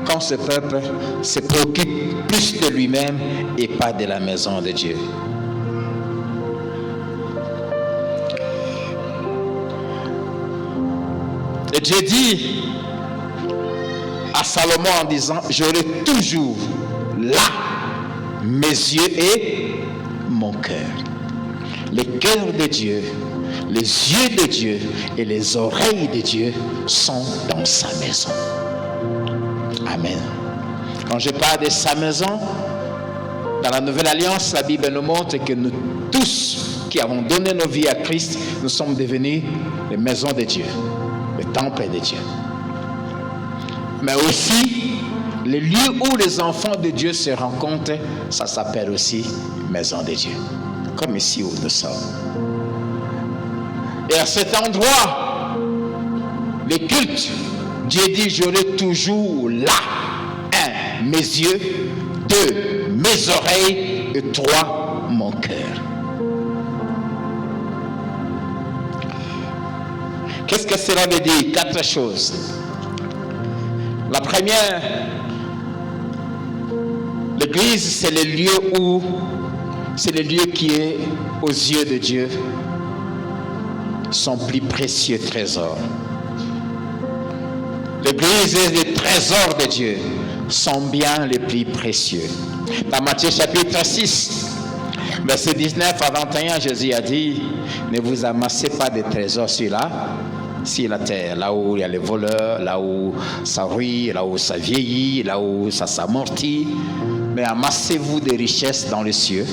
quand ce peuple se préoccupe plus de lui-même et pas de la maison de Dieu. Et Dieu dit à Salomon en disant, j'aurai toujours là mes yeux et mon cœur. Le cœur de Dieu, les yeux de Dieu et les oreilles de Dieu sont dans sa maison. Amen. Quand je parle de sa maison, dans la Nouvelle Alliance, la Bible nous montre que nous tous qui avons donné nos vies à Christ, nous sommes devenus les maisons de Dieu, le temple de Dieu. Mais aussi, les lieux où les enfants de Dieu se rencontrent, ça s'appelle aussi maison de Dieu. Comme ici où nous sommes. Et à cet endroit, le culte, Dieu dit, j'aurai toujours là, 1, mes yeux, 2, mes oreilles, et 3, mon cœur. Qu'est-ce que cela veut dire? 4 choses. La première, l'église, c'est le lieu où c'est le lieu qui est aux yeux de Dieu son plus précieux trésor. L'église est le trésor de Dieu, son bien le plus précieux. Dans Matthieu chapitre 6, verset 19 à 21, Jésus a dit, ne vous amassez pas de trésors sur la terre, là où il y a les voleurs, là où ça rouille, là où ça vieillit, là où ça s'amortit, mais amassez-vous des richesses dans les cieux.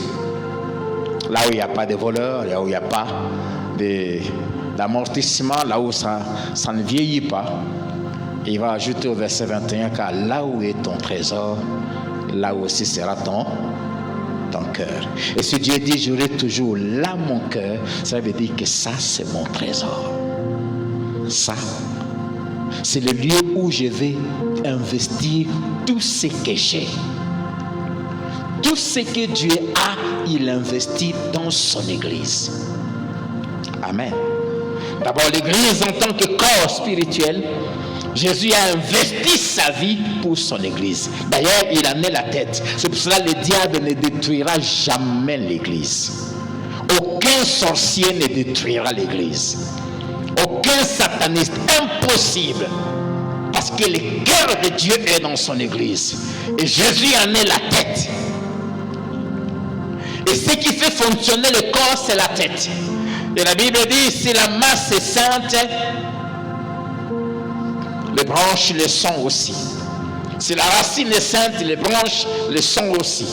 Là où il n'y a pas de voleurs, là où il n'y a pas d'amortissement, là où ça ne vieillit pas. Et il va ajouter au verset 21, car là où est ton trésor, là aussi sera ton cœur. Et si Dieu dit, j'aurai toujours là mon cœur, ça veut dire que ça, c'est mon trésor. Ça, c'est le lieu où je vais investir tout ce que j'ai. Tout ce que Dieu a, il investit dans son église. Amen. D'abord, l'église en tant que corps spirituel, Jésus a investi sa vie pour son église. D'ailleurs, il en est la tête. C'est pour cela que le diable ne détruira jamais l'église. Aucun sorcier ne détruira l'église. Aucun sataniste, impossible. Parce que le cœur de Dieu est dans son église. Et Jésus en est la tête. Et ce qui fait fonctionner le corps, c'est la tête. Et la Bible dit, si la masse est sainte, les branches le sont aussi. Si la racine est sainte, les branches le sont aussi.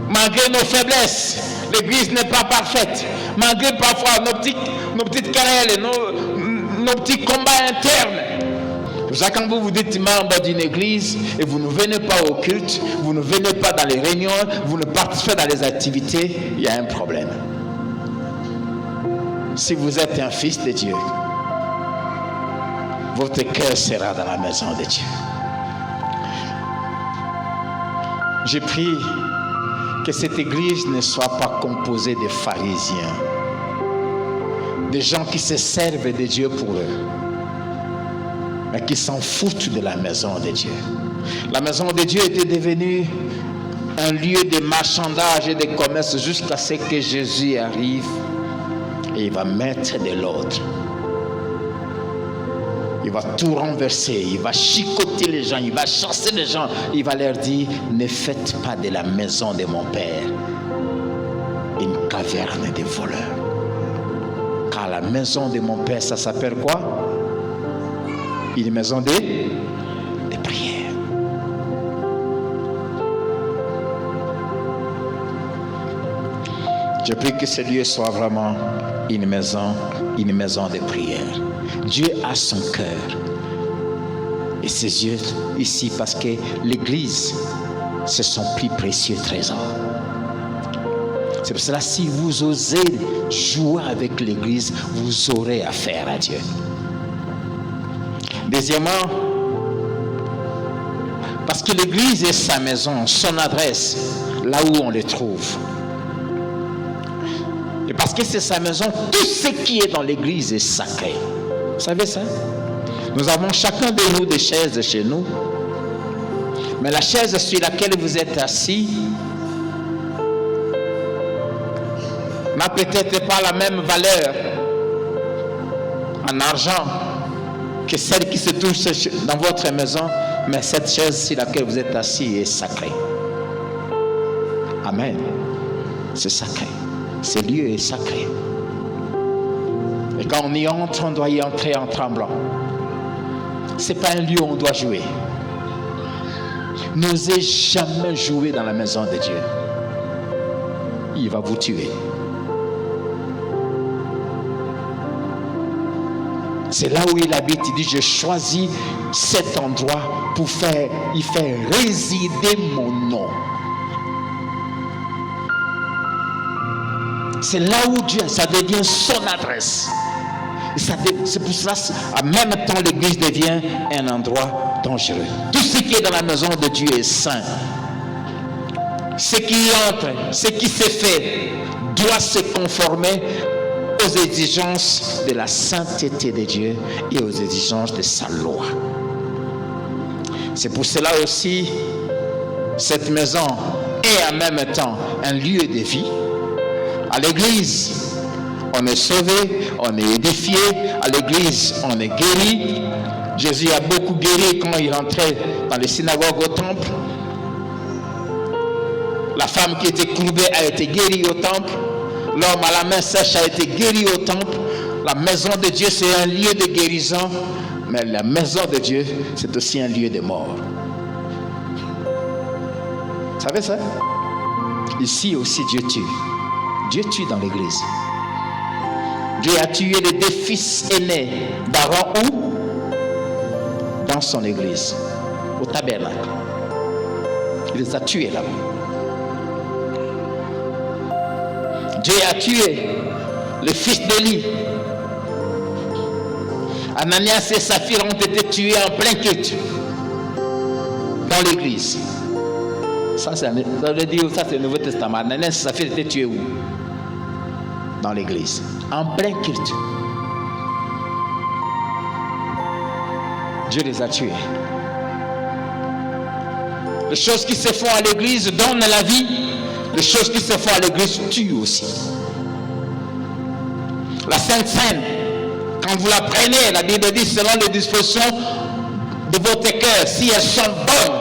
Malgré nos faiblesses, l'Église n'est pas parfaite. Malgré parfois nos petites querelles, nos petits combats internes. C'est pour ça quand vous vous dites membre d'une église et vous ne venez pas au culte, vous ne venez pas dans les réunions, vous ne participez pas dans les activités, il y a un problème. Si vous êtes un fils de Dieu, votre cœur sera dans la maison de Dieu. Je prie que cette église ne soit pas composée de pharisiens, des gens qui se servent de Dieu pour eux, mais qui s'en foutent de la maison de Dieu. La maison de Dieu était devenue un lieu de marchandage et de commerce jusqu'à ce que Jésus arrive et il va mettre de l'ordre. Il va tout renverser, il va chicoter les gens, il va chasser les gens, il va leur dire, ne faites pas de la maison de mon Père une caverne de voleurs. Car la maison de mon Père, ça s'appelle quoi? Une maison de prière. Je prie que ce lieu soit vraiment une maison de prière. Dieu a son cœur et ses yeux ici parce que l'Église, c'est son plus précieux trésor. C'est pour cela si vous osez jouer avec l'Église, vous aurez affaire à Dieu. Deuxièmement, parce que l'Église est sa maison, son adresse, là où on le trouve. Et parce que c'est sa maison, tout ce qui est dans l'Église est sacré. Vous savez ça? Nous avons chacun de nous des chaises chez nous. Mais la chaise sur laquelle vous êtes assis n'a peut-être pas la même valeur en argent que celle qui se trouve dans votre maison, mais cette chaise sur laquelle vous êtes assis est sacrée. Amen. C'est sacré. Ce lieu est sacré. Et quand on y entre, on doit y entrer en tremblant. Ce n'est pas un lieu où on doit jouer. N'osez jamais jouer dans la maison de Dieu. Il va vous tuer. C'est là où il habite. Il dit, je choisis cet endroit pour y faire résider mon nom. C'est là où Dieu, ça devient son adresse. C'est pour cela, en même temps, l'Église devient un endroit dangereux. Tout ce qui est dans la maison de Dieu est saint. Ce qui y entre, ce qui se fait, doit se conformer aux exigences de la sainteté de Dieu et aux exigences de sa loi. C'est pour cela aussi, cette maison est en même temps un lieu de vie. À l'église, on est sauvé, on est édifié. À l'église, on est guéri. Jésus a beaucoup guéri quand il entrait dans les synagogues au temple. La femme qui était courbée a été guérie au temple. L'homme à la main sèche a été guéri au temple. La maison de Dieu, c'est un lieu de guérison. Mais la maison de Dieu, c'est aussi un lieu de mort. Vous savez ça? Ici aussi, Dieu tue. Dieu tue dans l'église. Dieu a tué les deux fils aînés d'Aaron où? Dans son église, au tabernacle. Il les a tués là-bas. Dieu a tué le fils d'Élie. Ananias et Saphir ont été tués en plein culte dans l'église. Ça c'est le Nouveau Testament. Ananias et Saphir étaient tués où? Dans l'église, en plein culte. Dieu les a tués. Les choses qui se font à l'église donnent la vie. Les choses qui se font à l'église tuent aussi. La Sainte Seine, quand vous la prenez, la Bible dit selon les dispositions de votre cœur, si elles sont bonnes,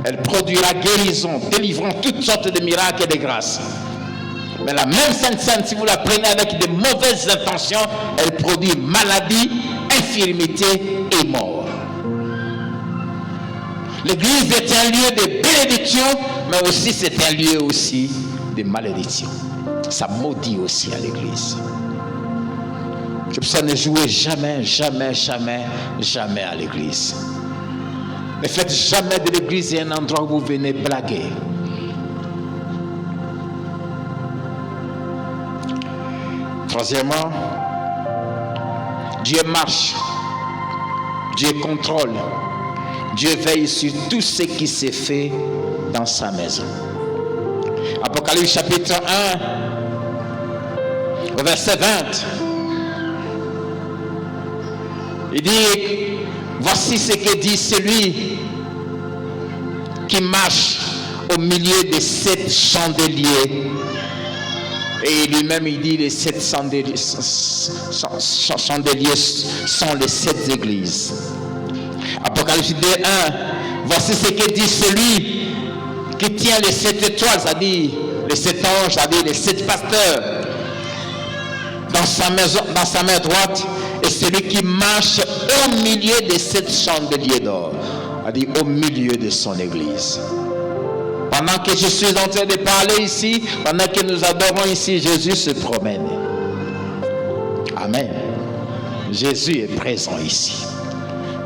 elle produira guérison, délivrant toutes sortes de miracles et de grâces. Mais la même Sainte Seine, si vous la prenez avec de mauvaises intentions, elle produit maladie, infirmité et mort. L'église est un lieu de bénédiction, mais aussi c'est un lieu aussi de malédiction. Ça maudit aussi à l'église. C'est pour ça ne jouez jamais, jamais, jamais, jamais à l'église. Ne faites jamais de l'église un endroit où vous venez blaguer. Troisièmement, Dieu marche, Dieu contrôle, Dieu veille sur tout ce qui s'est fait dans sa maison. Apocalypse chapitre 1, au verset 20, il dit, voici ce que dit celui qui marche au milieu des 7 chandeliers. Et lui-même, il dit, les 7 chandeliers sont les 7 églises. Apocalypse 2, 1, voici ce que dit celui qui tient les 7 étoiles, c'est-à-dire les 7 anges, c'est-à-dire les 7 pasteurs, dans sa main droite, et celui qui marche au milieu des 7 chandeliers d'or, c'est-à-dire au milieu de son église. Pendant que je suis en train de parler ici, pendant que nous adorons ici, Jésus se promène. Amen. Jésus est présent ici.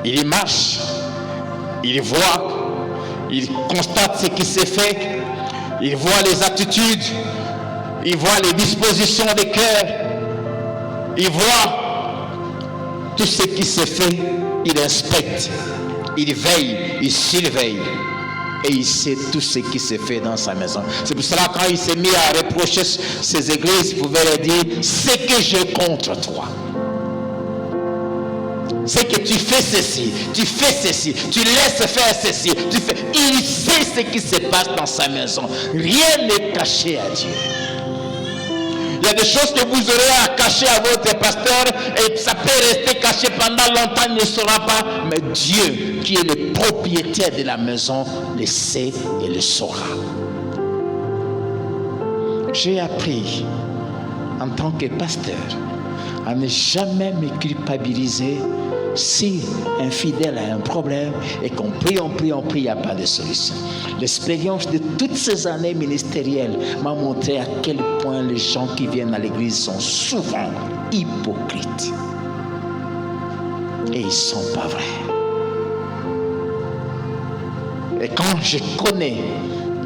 Il y marche, il voit, il constate ce qui s'est fait, il voit les attitudes, il voit les dispositions des cœurs, il voit tout ce qui s'est fait, il inspecte, il veille, il surveille. Et il sait tout ce qui s'est fait dans sa maison. C'est pour cela quand il s'est mis à reprocher ces églises, il pouvait leur dire, c'est que j'ai contre toi. C'est que tu fais ceci, tu laisses faire ceci. Il sait ce qui se passe dans sa maison. Rien n'est caché à Dieu. Il y a des choses que vous aurez à cacher à votre pasteur et ça peut rester caché pendant longtemps, il ne saura pas. Mais Dieu, qui est le propriétaire de la maison, le sait et le saura. J'ai appris en tant que pasteur à ne jamais me culpabiliser si un fidèle a un problème et qu'on prie, il n'y a pas de solution. L'expérience de toutes ces années ministérielles m'a montré à quel point les gens qui viennent à l'église sont souvent hypocrites. Et ils ne sont pas vrais. Et quand je connais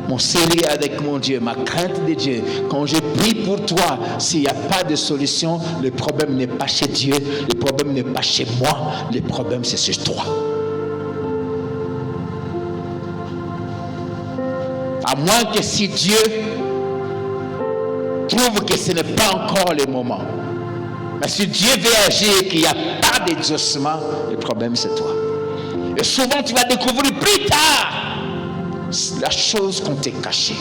mon sérieux avec mon Dieu, ma crainte de Dieu, quand je prie pour toi, s'il n'y a pas de solution, le problème n'est pas chez Dieu, le problème n'est pas chez moi, le problème c'est chez toi. À moins que si Dieu trouve que ce n'est pas encore le moment. Mais si Dieu veut agir et qu'il n'y a pas d'exaucement, le problème c'est toi. Et souvent tu vas découvrir plus tard la chose qu'on t'a cachée.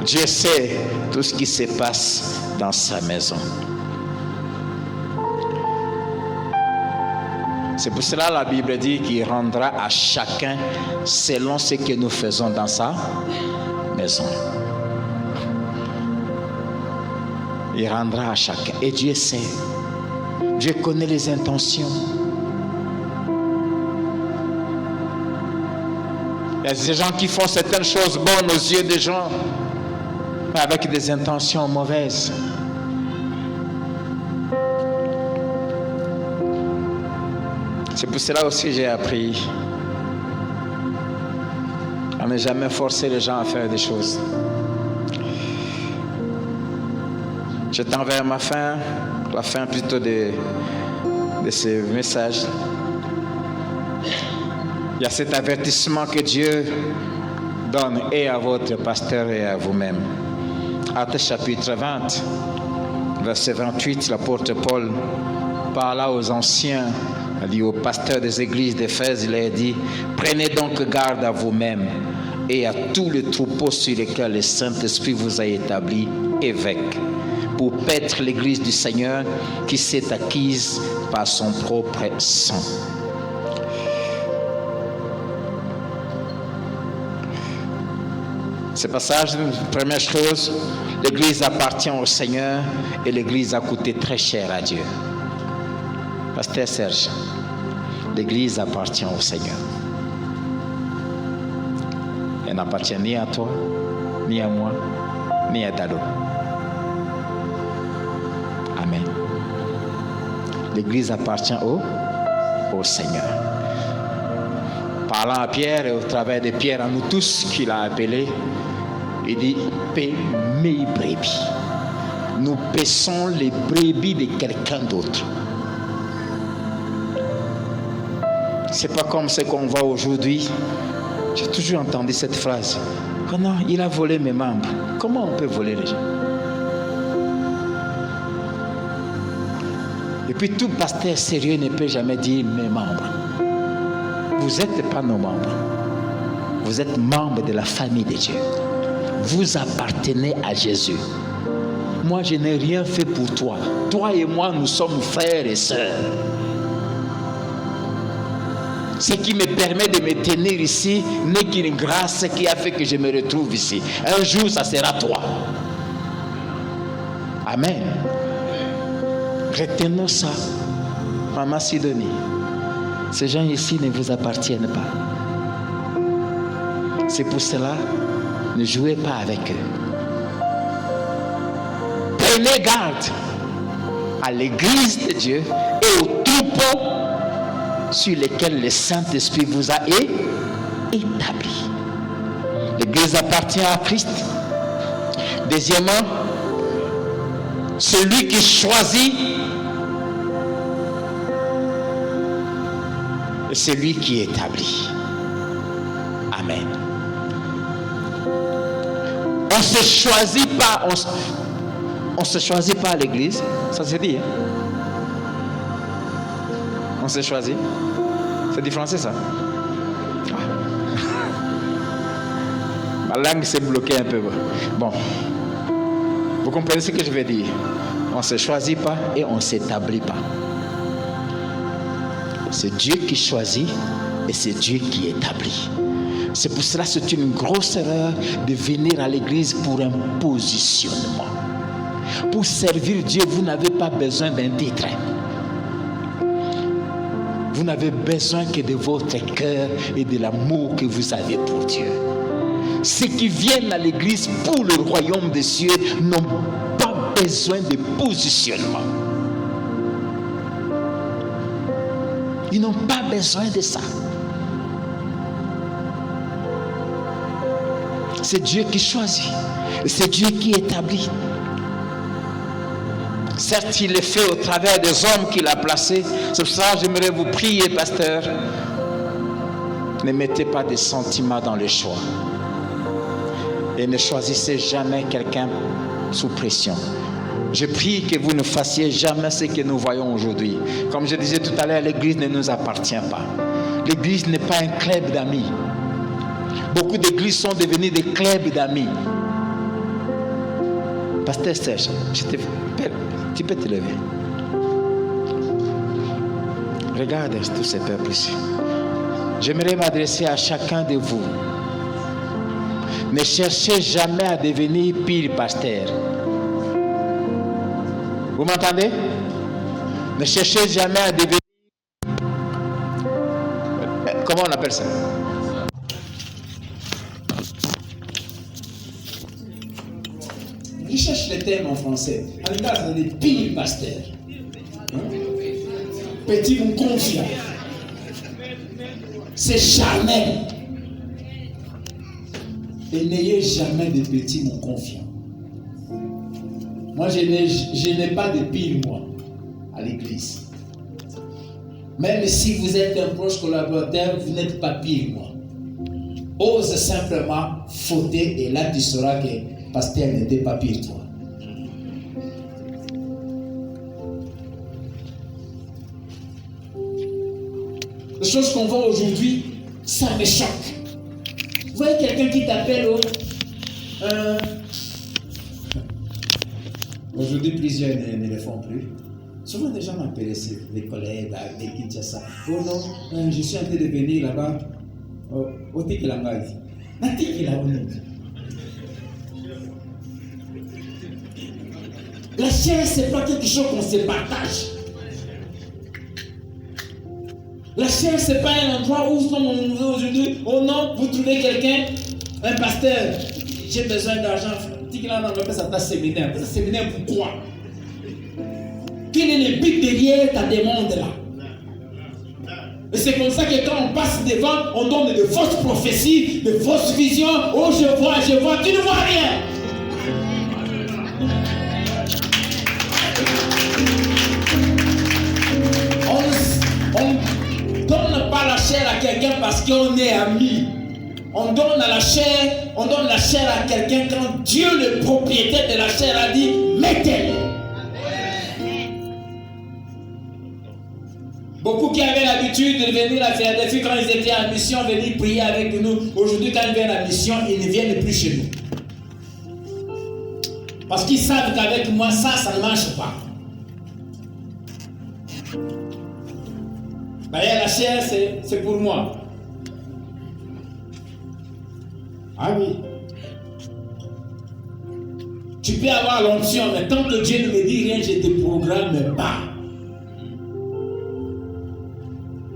Dieu sait tout ce qui se passe dans sa maison. C'est pour cela que la Bible dit qu'il rendra à chacun selon ce que nous faisons dans sa maison. Il rendra à chacun. Et Dieu sait. Dieu connaît les intentions. Il y a des gens qui font certaines choses bonnes aux yeux des gens, mais avec des intentions mauvaises. C'est pour cela aussi que j'ai appris à ne jamais forcer les gens à faire des choses. Je tends vers la fin plutôt de ce message. Il y a cet avertissement que Dieu donne et à votre pasteur et à vous-même. Actes chapitre 20, verset 28, l'apôtre Paul parla aux anciens, il dit aux pasteurs des églises d'Éphèse, il a dit, prenez donc garde à vous-même et à tout le troupeau sur lequel le Saint-Esprit vous a établi évêque, pour paître l'église du Seigneur qui s'est acquise par son propre sang. Ce passage, première chose, l'Église appartient au Seigneur et l'Église a coûté très cher à Dieu. Pasteur Serge, l'Église appartient au Seigneur. Elle n'appartient ni à toi, ni à moi, ni à Dalo. Amen. L'Église appartient au Seigneur. Parlant à Pierre et au travers de Pierre à nous tous qu'il a appelés, il dit paie mes brebis. Nous paissons les brebis de quelqu'un d'autre. C'est pas comme ce qu'on voit aujourd'hui. J'ai toujours entendu cette phrase. Oh non, il a volé mes membres. Comment on peut voler les gens? Et puis tout pasteur sérieux ne peut jamais dire mes membres. Vous n'êtes pas nos membres. Vous êtes membres de la famille de Dieu. Vous appartenez à Jésus. Moi, je n'ai rien fait pour toi. Toi et moi, nous sommes frères et sœurs. Ce qui me permet de me tenir ici n'est qu'une grâce qui a fait que je me retrouve ici. Un jour, ça sera toi. Amen. Retenons ça. Maman Sidonie, ces gens ici ne vous appartiennent pas. C'est pour cela, ne jouez pas avec eux. Prenez garde à l'église de Dieu et aux troupeaux sur lesquels le Saint-Esprit vous a établi. L'église appartient à Christ. Deuxièmement, celui qui choisit et celui qui établit. Amen. On se choisit pas, on se choisit pas à l'église, ça se dit. Hein? On se choisit. C'est du français ça. Ma langue s'est bloquée un peu. Bon. Vous comprenez ce que je veux dire? On ne se choisit pas et on ne s'établit pas. C'est Dieu qui choisit et c'est Dieu qui établit. C'est pour cela que c'est une grosse erreur de venir à l'église pour un positionnement. Pour servir Dieu, vous n'avez pas besoin d'un titre. Vous n'avez besoin que de votre cœur et de l'amour que vous avez pour Dieu. Ceux qui viennent à l'église pour le royaume des cieux n'ont pas besoin de positionnement. Ils n'ont pas besoin de ça. C'est Dieu qui choisit. C'est Dieu qui établit. Certes, il le fait au travers des hommes qu'il a placés. C'est pour ça que j'aimerais vous prier, pasteur. Ne mettez pas de sentiments dans le choix. Et ne choisissez jamais quelqu'un sous pression. Je prie que vous ne fassiez jamais ce que nous voyons aujourd'hui. Comme je disais tout à l'heure, l'église ne nous appartient pas. L'église n'est pas un club d'amis. Beaucoup d'églises sont devenues des clubs d'amis. Pasteur Serge, tu peux te lever. Regarde tous ces peuples ici. J'aimerais m'adresser à chacun de vous. Ne cherchez jamais à devenir pire pasteur. Vous m'entendez? Ne cherchez jamais à devenir... Comment on appelle ça? Il cherche les termes en français. En tout cas, c'est des pires pasteurs. Petit ou confiant. C'est charnel. Et n'ayez jamais de petits ou confiants. Moi, je n'ai pas de pire, moi, à l'église. Même si vous êtes un proche collaborateur, vous n'êtes pas pire, moi. Ose simplement fauter et là, tu sauras que pasteur n'était pas pire, toi. Les choses qu'on voit aujourd'hui, ça me choque. Vous voyez quelqu'un qui t'appelle Aujourd'hui, plusieurs ne le font plus. Souvent, des gens m'appellent, les collègues, des Kinshasa. Oh non, je suis en train de venir là-bas. Au Tikilangaï. La chair, ce n'est pas quelque chose qu'on se partage. La chair, ce n'est pas un endroit où aujourd'hui, oh non, vous trouvez quelqu'un, un pasteur, j'ai besoin d'argent. Dis qu'il en appelle ça ta séminaire. Ta séminaire, pourquoi? Quel est le but derrière ta demande là? Et c'est comme ça que quand on passe devant, on donne de fausses prophéties, de fausses visions. Oh, je vois, tu ne vois rien. On ne donne pas la chair à quelqu'un parce qu'on est amis. On donne la chair à quelqu'un quand Dieu, le propriétaire de la chair, a dit mettez-le. Beaucoup qui avaient l'habitude de venir à Philadelphie quand ils étaient en mission, venir prier avec nous. Aujourd'hui, quand ils viennent à la mission, ils ne viennent plus chez nous. Parce qu'ils savent qu'avec moi, ça ne marche pas. D'ailleurs, la chair, c'est pour moi. Ah oui. Tu peux avoir l'onction, mais tant que Dieu ne me dit rien, je ne te programme pas.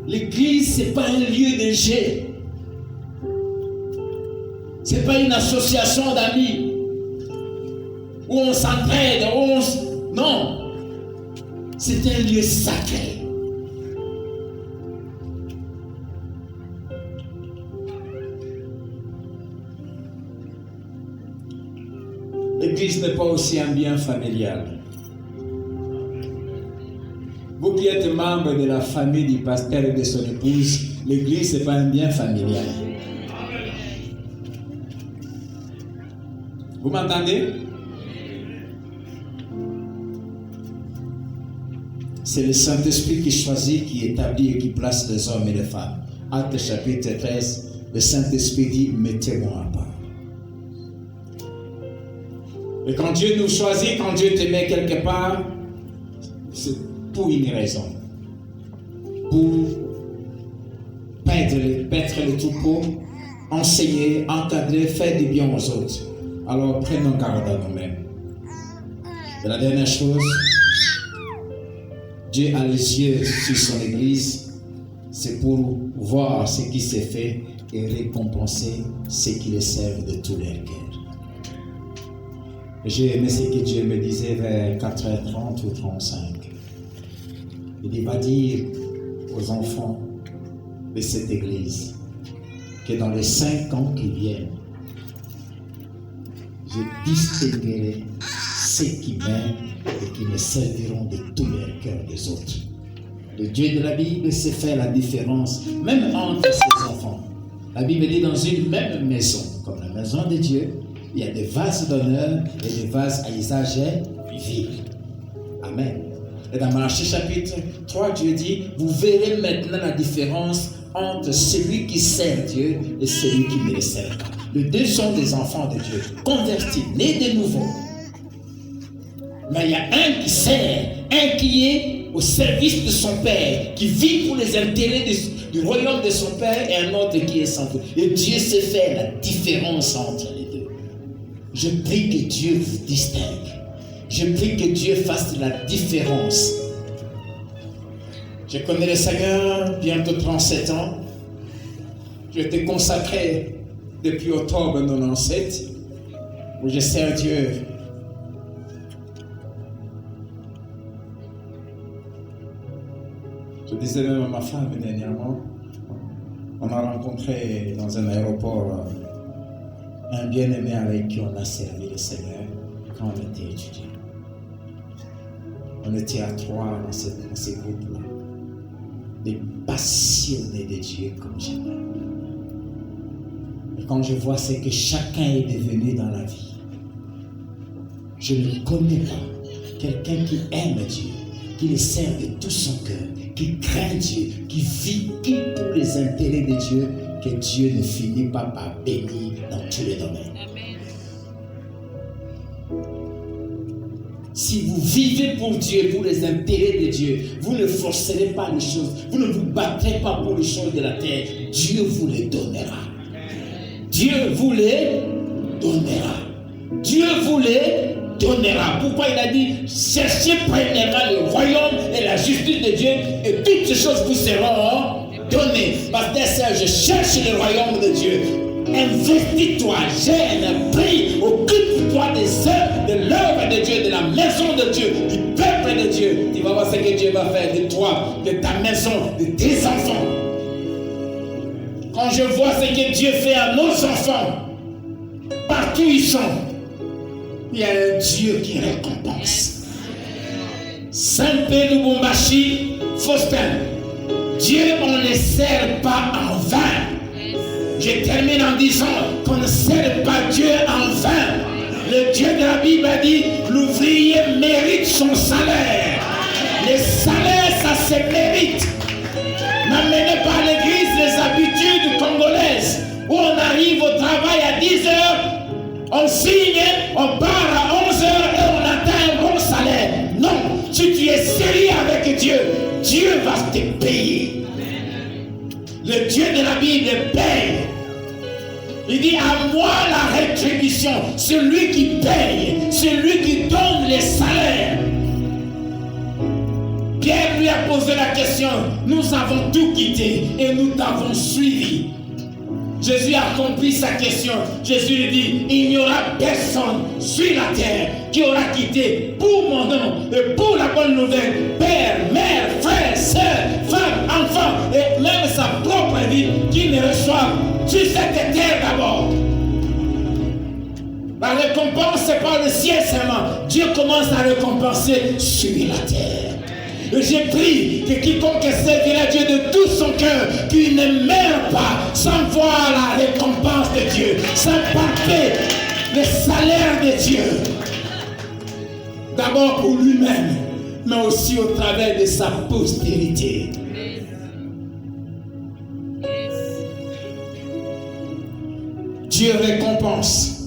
L'église, ce n'est pas un lieu de jeu. Ce n'est pas une association d'amis où on s'entraide, non. C'est un lieu sacré. L'église n'est pas aussi un bien familial. Vous qui êtes membre de la famille du pasteur et de son épouse, l'église n'est pas un bien familial. Vous m'entendez? C'est le Saint-Esprit qui choisit, qui établit et qui place les hommes et les femmes. Actes chapitre 13, le Saint-Esprit dit, mettez-moi à part. Et quand Dieu nous choisit, quand Dieu te met quelque part, c'est pour une raison. Pour paître les troupeaux, enseigner, encadrer, faire du bien aux autres. Alors prenons garde à nous-mêmes. Et la dernière chose, Dieu a les yeux sur son Église, c'est pour voir ce qui s'est fait et récompenser ceux qui les servent de tout leur cœur. J'ai aimé ce que Dieu me disait vers 4h30 ou 35. Il va dire aux enfants de cette église que dans les 5 ans qui viennent, je distinguerai ceux qui m'aiment et qui me serviront de tout leur cœur des autres. Le Dieu de la Bible sait faire la différence, même entre ses enfants. La Bible dit dans une même maison, comme la maison de Dieu, il y a des vases d'honneur et des vases à usage vil. Amen. Et dans Malachie chapitre 3, Dieu dit, vous verrez maintenant la différence entre celui qui sert Dieu et celui qui ne le sert pas. Les deux sont des enfants de Dieu, convertis, nés de nouveau. Mais il y a un qui sert, un qui est au service de son Père, qui vit pour les intérêts du royaume de son Père, et un autre qui est sans doute. Et Dieu sait faire la différence entre les deux. Je prie que Dieu vous distingue. Je prie que Dieu fasse la différence. Je connais le Seigneur, bientôt 37 ans. Je t'ai consacré depuis octobre 97, où je sers Dieu. Je disais même à ma femme dernièrement, on a rencontré dans un aéroport un bien-aimé avec qui on a servi le Seigneur quand on était étudiant. On était à 3 dans ces groupes-là, des passionnés de Dieu comme jamais. Et quand je vois ce que chacun est devenu dans la vie, je ne connais pas quelqu'un qui aime Dieu, qui le sert de tout son cœur, qui craint Dieu, qui vit pour les intérêts de Dieu, que Dieu ne finit pas par bénir dans tous les domaines. Si vous vivez pour Dieu, pour les intérêts de Dieu, vous ne forcerez pas les choses, vous ne vous battrez pas pour les choses de la terre, Dieu vous les donnera. Dieu vous les donnera. Dieu vous les donnera. Pourquoi il a dit, cherchez premièrement le royaume et la justice de Dieu, et toutes ces choses vous seront données. Parce que je cherche le royaume de Dieu. Investis-toi, gêne, prie, occupe-toi des œuvres, de l'œuvre de Dieu, de la maison de Dieu, du peuple de Dieu. Tu vas voir ce que Dieu va faire de toi, de ta maison, de tes enfants. Quand je vois ce que Dieu fait à nos enfants, partout où ils sont, il y a un Dieu qui récompense. Saint-Pé Lubumbashi, Faustin, Dieu, on ne sert pas en vain. Je termine en disant qu'on ne sert pas Dieu en vain. Le Dieu de la Bible a dit, l'ouvrier mérite son salaire. Le salaire, ça se mérite. N'amenez pas à l'église les habitudes congolaises où on arrive au travail à 10 heures, on signe, on part à 11 heures et on atteint un bon salaire. Non, si tu es sérieux avec Dieu, Dieu va te payer. Le Dieu de la Bible paye. Il dit, à moi la rétribution, celui qui paye, celui qui donne les salaires. Pierre lui a posé la question, nous avons tout quitté et nous t'avons suivi. Jésus a accompli sa question. Jésus lui dit, il n'y aura personne sur la terre qui aura quitté pour mon nom et pour la bonne nouvelle, père, mère, frère, soeur, femme, enfant et même sa propre vie qui ne reçoit sur cette terre d'abord. La récompense, c'est pas le ciel seulement. Dieu commence à récompenser sur la terre. Et j'ai pris que quiconque servira Dieu de tout son cœur, qu'il ne meurt pas sans voir la récompense de Dieu, sans palper le salaire de Dieu. D'abord pour lui-même, mais aussi au travers de sa postérité. Dieu récompense.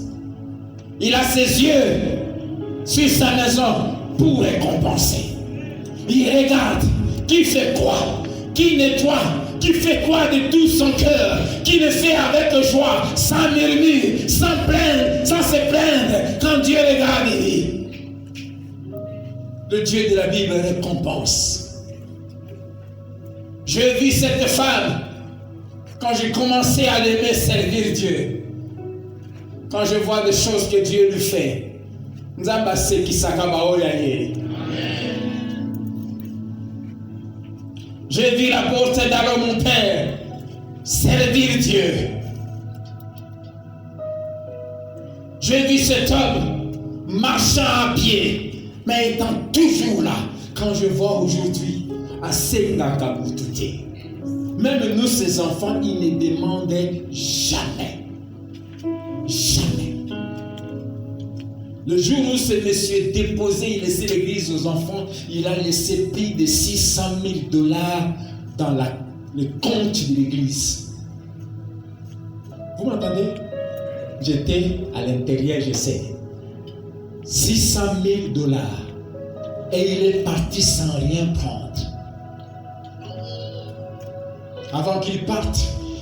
Il a ses yeux sur sa maison pour récompenser. Il regarde qui fait quoi, qui nettoie, qui fait quoi de tout son cœur, qui le fait avec joie, sans murmure, sans plaindre, sans se plaindre. Quand Dieu regarde, il dit, le Dieu de la Bible récompense. J'ai vu cette femme quand j'ai commencé à l'aimer servir Dieu. Quand je vois des choses que Dieu lui fait, j'ai vu l'apôtre d'Allo, mon père, servir Dieu. J'ai vu cet homme marchant à pied, mais étant toujours là. Quand je vois aujourd'hui à Senga-Kabutouté, même nous, ses enfants, ils ne demandaient jamais. Jamais. Le jour où ce monsieur déposait, il laissait l'église aux enfants, il a laissé plus de $600 000 dans le compte de l'église. Vous m'entendez? J'étais à l'intérieur, je sais. $600 000. Et il est parti sans rien prendre. Avant qu'il parte,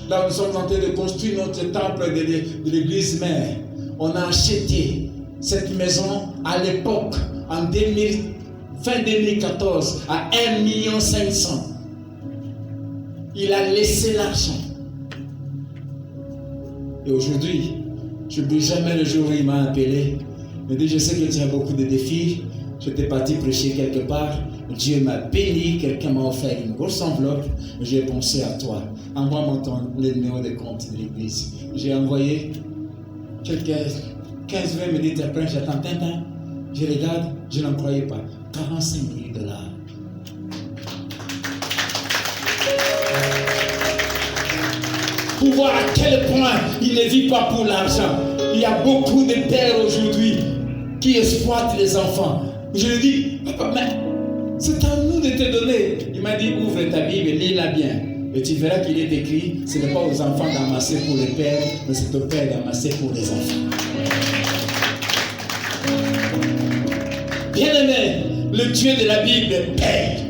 là nous sommes en train de construire notre temple de l'église mère. On a acheté cette maison à l'époque, en fin 2014, à 1 500 000. Il a laissé l'argent. Et aujourd'hui, je n'oublie jamais le jour où il m'a appelé. Il m'a dit, je sais que tu as beaucoup de défis. J'étais parti prêcher quelque part. Dieu m'a béni. Quelqu'un m'a offert une grosse enveloppe. J'ai pensé à toi. Envoie-moi le numéro de compte de l'église. J'ai envoyé quelques 15-20 minutes après. J'attends. Je regarde. Je n'en croyais pas. $45 000. Pour voir à quel point il ne vit pas pour l'argent. Il y a beaucoup de pères aujourd'hui qui exploitent les enfants. Je lui dis, papa, mais c'est à nous de te donner. Il m'a dit, ouvre ta Bible, lis-la bien. Et tu verras qu'il est écrit, ce n'est pas aux enfants d'amasser pour les pères, mais c'est aux pères d'amasser pour les enfants. Bien-aimé, le Dieu de la Bible paye.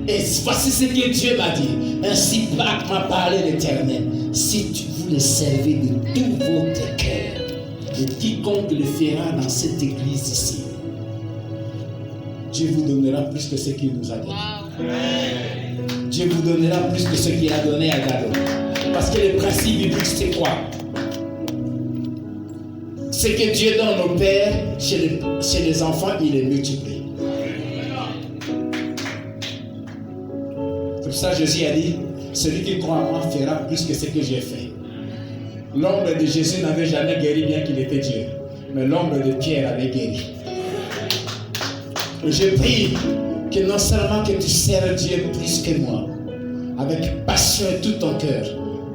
Et voici ce que Dieu m'a dit. Ainsi m'a parlé l'Éternel. Si tu vous le servez de tout votre cœur, et quiconque le fera dans cette église ici, Dieu vous donnera plus que ce qu'il nous a donné. Dieu vous donnera plus que ce qu'il a donné à Gado. Parce que le principe biblique, c'est quoi? C'est que Dieu donne au Père, chez les enfants, il les multiplie. C'est pour ça que Jésus a dit, celui qui croit en moi fera plus que ce que j'ai fait. L'ombre de Jésus n'avait jamais guéri bien qu'il était Dieu. Mais l'ombre de Pierre avait guéri. Je prie que non seulement que tu sers Dieu plus que moi, avec passion et tout ton cœur,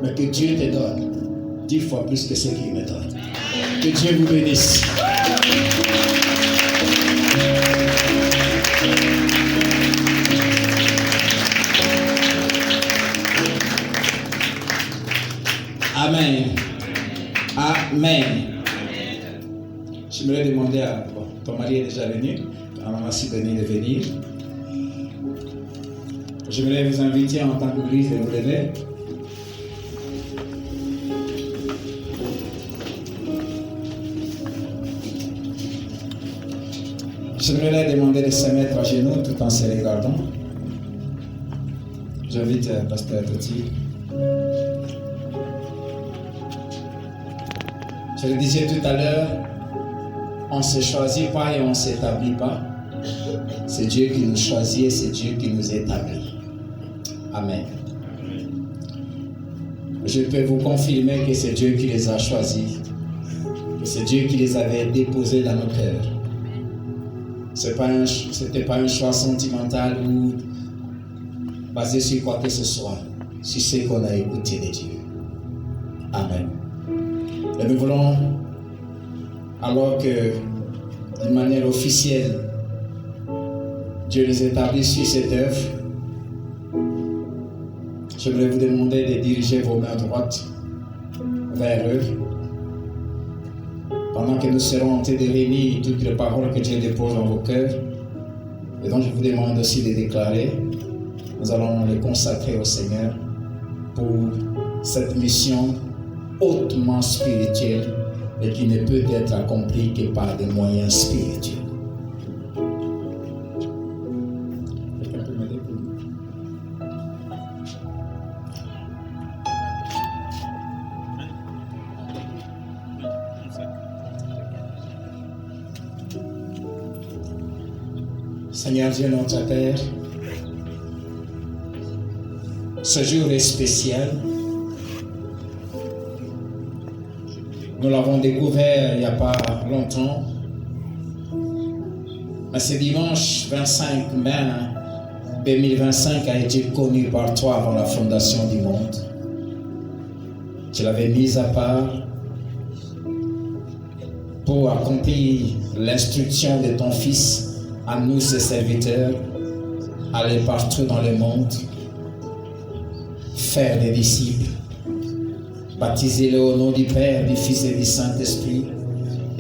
mais que Dieu te donne 10 fois plus que ce qu'il me donne. Que Dieu vous bénisse. Amen. Amen. J'aimerais demander à... Bon, ton mari est déjà venu. À maman Sidonie de venir. J'aimerais vous inviter en tant qu'église de vous lever. J'aimerais leur demander de se mettre à genoux tout en se regardant. J'invite Pasteur Toti. Je le disais tout à l'heure, on ne se choisit pas et on ne s'établit pas. C'est Dieu qui nous choisit et c'est Dieu qui nous établit. Amen. Je peux vous confirmer que c'est Dieu qui les a choisis. Que c'est Dieu qui les avait déposés dans nos cœurs. Ce n'était pas un choix sentimental ou basé sur quoi que ce soit, sur ce qu'on a écouté de Dieu. Amen. Et nous voulons, alors que d'une manière officielle, Dieu les établit sur cette œuvre, j'aimerais vous demander de diriger vos mains droites vers eux. Pendant que nous serons en train de réunir toutes les paroles que Dieu dépose dans vos cœurs, et donc je vous demande aussi de déclarer, nous allons les consacrer au Seigneur pour cette mission hautement spirituelle et qui ne peut être accomplie que par des moyens spirituels. Quelqu'un peut m'aider pour nous? Seigneur Dieu notre Père, ce jour est spécial. Nous l'avons découvert il n'y a pas longtemps. Mais ce dimanche 25 mai 2025 a été connu par toi avant la fondation du monde. Tu l'avais mis à part pour accomplir l'instruction de ton Fils à nous, ses serviteurs, aller partout dans le monde, faire des disciples, baptisez-les au nom du Père, du Fils et du Saint-Esprit,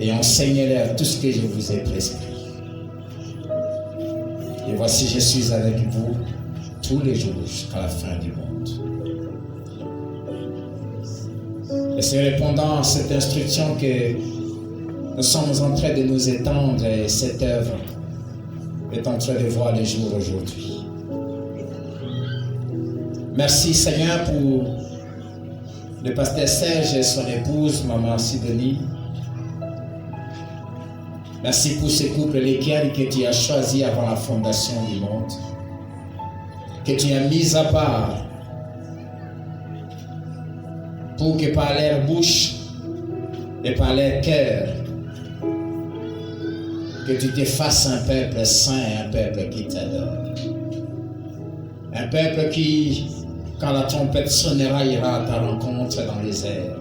et enseignez-leur tout ce que je vous ai prescrit. Et voici, je suis avec vous tous les jours jusqu'à la fin du monde. Et c'est répondant à cette instruction que nous sommes en train de nous étendre et cette œuvre est en train de voir le jour aujourd'hui. Merci Seigneur pour le pasteur Serge et son épouse, maman Sidonie. Merci pour ce couple lesquels que tu as choisi avant la fondation du monde, que tu as mis à part pour que par leur bouche et par leur cœur, que tu te fasses un peuple saint, un peuple qui t'adore. Un peuple qui, quand la trompette sonnera, ira à ta rencontre dans les airs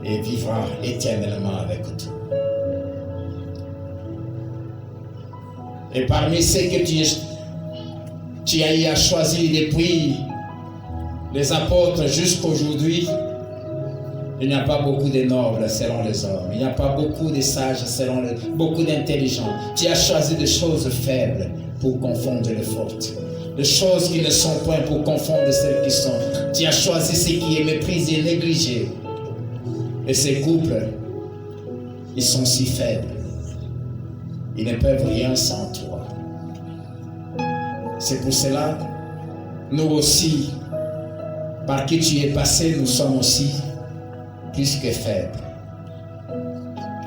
et vivra éternellement avec toi. Et parmi ceux que tu as eu à choisir depuis les apôtres jusqu'à aujourd'hui, il n'y a pas beaucoup de nobles selon les hommes. Il n'y a pas beaucoup de sages selon beaucoup d'intelligents. Tu as choisi des choses faibles pour confondre les fortes. Des choses qui ne sont point pour confondre celles qui sont. Tu as choisi ce qui est méprisé, négligé. Et ces couples, ils sont si faibles. Ils ne peuvent rien sans toi. C'est pour cela, nous aussi, par qui tu es passé, nous sommes aussi plus que faibles.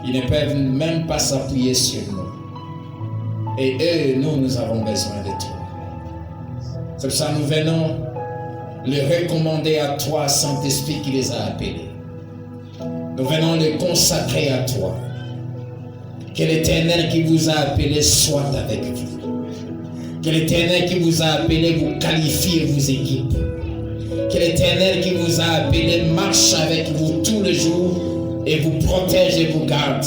Ils ne peuvent même pas s'appuyer sur nous. Et eux, nous avons besoin de toi. C'est pour ça que nous venons les recommander à toi, Saint-Esprit qui les a appelés. Nous venons les consacrer à toi. Que l'Éternel qui vous a appelés soit avec vous. Que l'Éternel qui vous a appelés vous qualifie et vous équipe. Que l'Éternel qui vous a appelés marche avec vous tous les jours et vous protège et vous garde.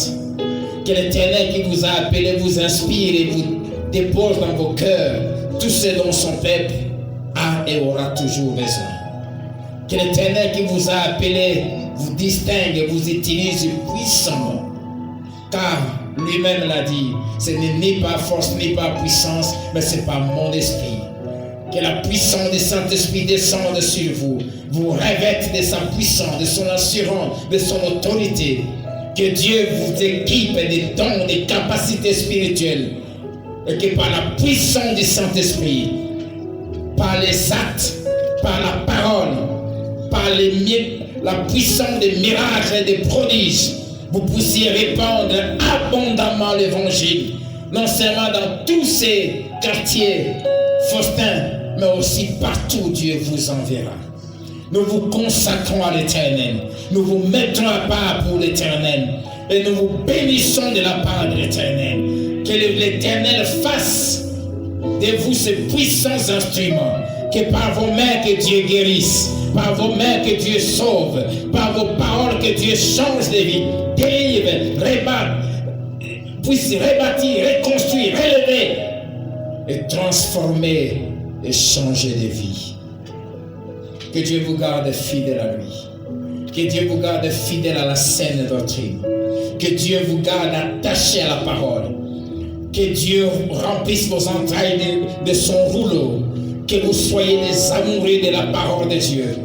Que l'Éternel qui vous a appelés vous inspire et vous dépose dans vos cœurs tout ce dont son peuple a et aura toujours besoin. Que l'Éternel qui vous a appelés vous distingue et vous utilise puissamment. Car lui-même l'a dit, ce n'est ni par force ni par puissance, mais c'est par mon esprit. Que la puissance du Saint-Esprit descende sur vous, vous revête de sa puissance, de son assurance, de son autorité. Que Dieu vous équipe des dons, des capacités spirituelles. Et que par la puissance du Saint-Esprit, par les actes, par la parole, par la puissance des miracles et des prodiges, vous puissiez répandre abondamment l'évangile, non seulement dans tous ces quartiers faustins, mais aussi partout où Dieu vous enverra. Nous vous consacrons à l'Éternel, nous vous mettons à part pour l'Éternel, et nous vous bénissons de la part de l'Éternel. Que l'Éternel fasse de vous ces puissants instruments, que par vos mains que Dieu guérisse, par vos mains que Dieu sauve, par vos paroles que Dieu change de vie, délivre, rebat, puisse rebâtir, reconstruire, relever et transformer et changer de vie. Que Dieu vous garde fidèle à lui. Que Dieu vous garde fidèle à la saine doctrine. Que Dieu vous garde attaché à la parole. Que Dieu remplisse vos entrailles de son rouleau. Que vous soyez des amoureux de la parole de Dieu.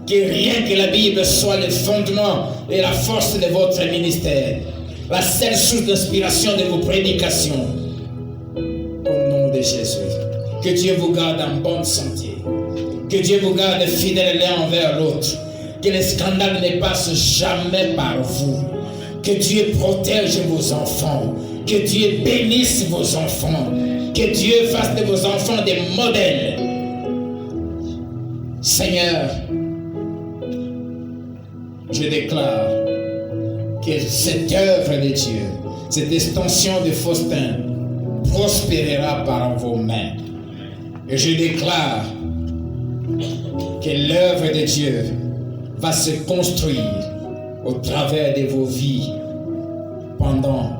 Que rien que la Bible soit le fondement et la force de votre ministère. La seule source d'inspiration de vos prédications. Au nom de Jésus. Que Dieu vous garde en bonne santé. Que Dieu vous garde fidèles l'un envers l'autre. Que les scandales ne passent jamais par vous. Que Dieu protège vos enfants. Que Dieu bénisse vos enfants. Que Dieu fasse de vos enfants des modèles. Seigneur, je déclare que cette œuvre de Dieu, cette extension de Faustin, prospérera par vos mains. Et je déclare que l'œuvre de Dieu va se construire au travers de vos vies pendant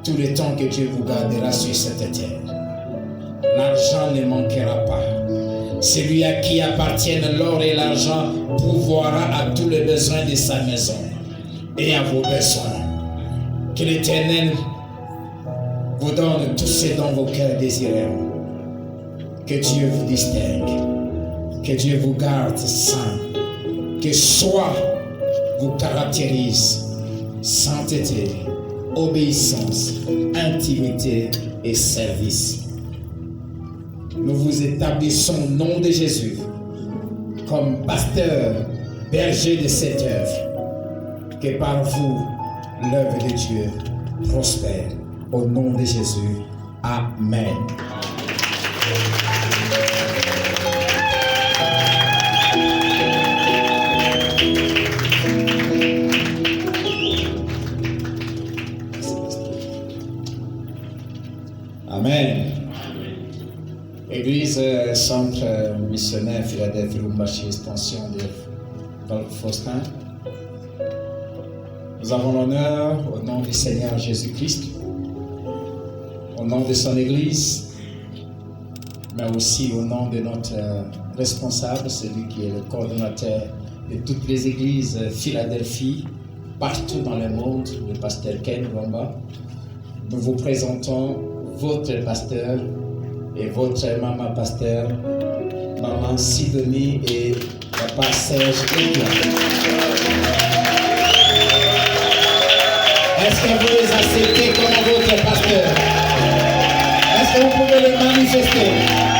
tout le temps que Dieu vous gardera sur cette terre. L'argent ne manquera pas. Celui à qui appartiennent l'or et l'argent pourvoira à tous les besoins de sa maison et à vos besoins. Que l'Éternel vous donne tout ce dont vos cœurs désireront. Que Dieu vous distingue. Que Dieu vous garde saint. Que soi vous caractérise sainteté, obéissance, intimité et service. Nous vous établissons au nom de Jésus comme pasteur, berger de cette œuvre. Que par vous, l'œuvre de Dieu prospère. Au nom de Jésus. Amen. Amen. Église Centre Missionnaire Philadelphie Lubumbashi Extension de Faustin. Nous avons l'honneur, au nom du Seigneur Jésus-Christ, au nom de son Église, mais aussi au nom de notre responsable, celui qui est le coordonnateur de toutes les églises Philadelphie, partout dans le monde, le pasteur Ken Lomba. Nous vous présentons votre pasteur et votre maman pasteur, maman Sidonie et papa Serge Edouard. Est-ce que vous les acceptez comme votre pasteur? Est-ce que vous pouvez le manifester?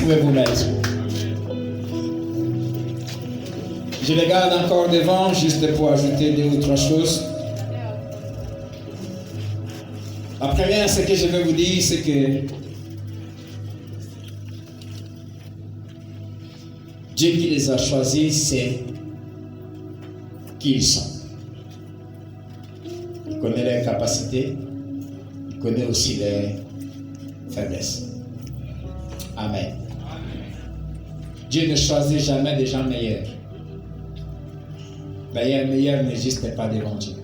pouvez vous mettre. Je les garde encore devant, juste pour ajouter 2 ou 3 choses. La première, ce que je veux vous dire, c'est que Dieu qui les a choisis, c'est qui ils sont. Il connaît leurs capacités, il connaît aussi leurs faiblesses. Amen. Dieu ne choisit jamais des gens meilleurs. D'ailleurs, meilleur n'existe pas devant Dieu.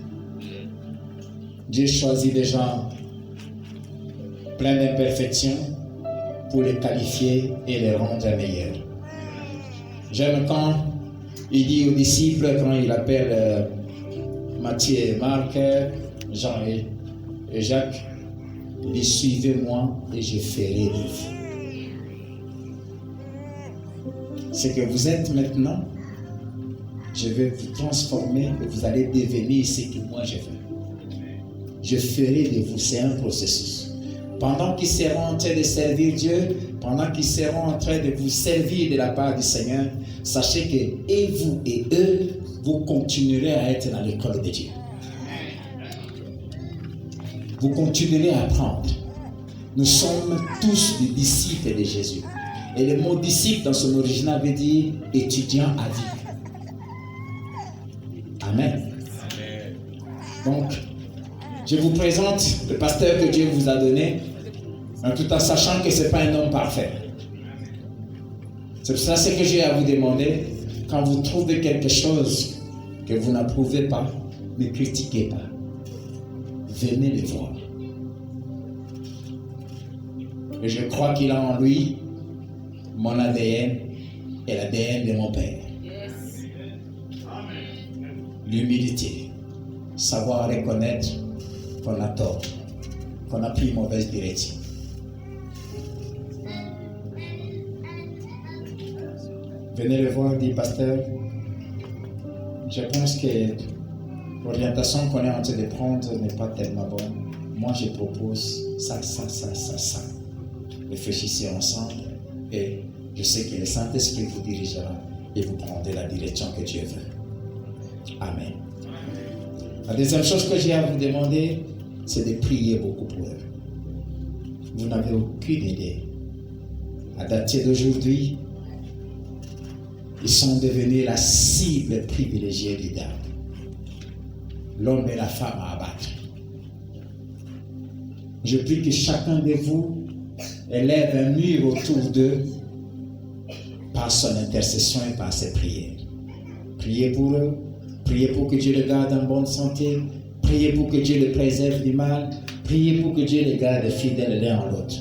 Dieu choisit des gens pleins d'imperfections pour les qualifier et les rendre meilleurs. J'aime quand il dit aux disciples, quand il appelle Matthieu et Marc, Jean et Jacques, il dit, suivez-moi et je ferai de vous. Ce que vous êtes maintenant, je vais vous transformer et vous allez devenir ce que moi je veux. Je ferai de vous, c'est un processus. Pendant qu'ils seront en train de servir Dieu, pendant qu'ils seront en train de vous servir de la part du Seigneur, sachez que et vous et eux, vous continuerez à être dans l'école de Dieu. Vous continuerez à apprendre. Nous sommes tous des disciples de Jésus. Et le mot disciple dans son original veut dire étudiant à vie. Amen. Donc, je vous présente le pasteur que Dieu vous a donné, tout en sachant que ce n'est pas un homme parfait. C'est pour ça que j'ai à vous demander, quand vous trouvez quelque chose que vous n'approuvez pas, ne critiquez pas. Venez le voir. Et je crois qu'il a en lui mon ADN et l'ADN de mon Père. L'humilité, savoir reconnaître qu'on a tort, qu'on a pris une mauvaise direction. Venez le voir, dit pasteur. Je pense que l'orientation qu'on est en train de prendre n'est pas tellement bonne. Moi, je propose ça. Réfléchissez ensemble et je sais que le Saint-Esprit vous dirigera et vous prendrez la direction que Dieu veut. Amen. La deuxième chose que j'ai à vous demander, c'est de prier beaucoup pour eux. Vous n'avez aucune idée. À dater d'aujourd'hui, ils sont devenus la cible privilégiée du diable. L'homme et la femme à abattre. Je prie que chacun de vous élève un mur autour d'eux par son intercession et par ses prières. Priez pour eux. Priez pour que Dieu les garde en bonne santé. Priez pour que Dieu les préserve du mal. Priez pour que Dieu les garde fidèles l'un à l'autre.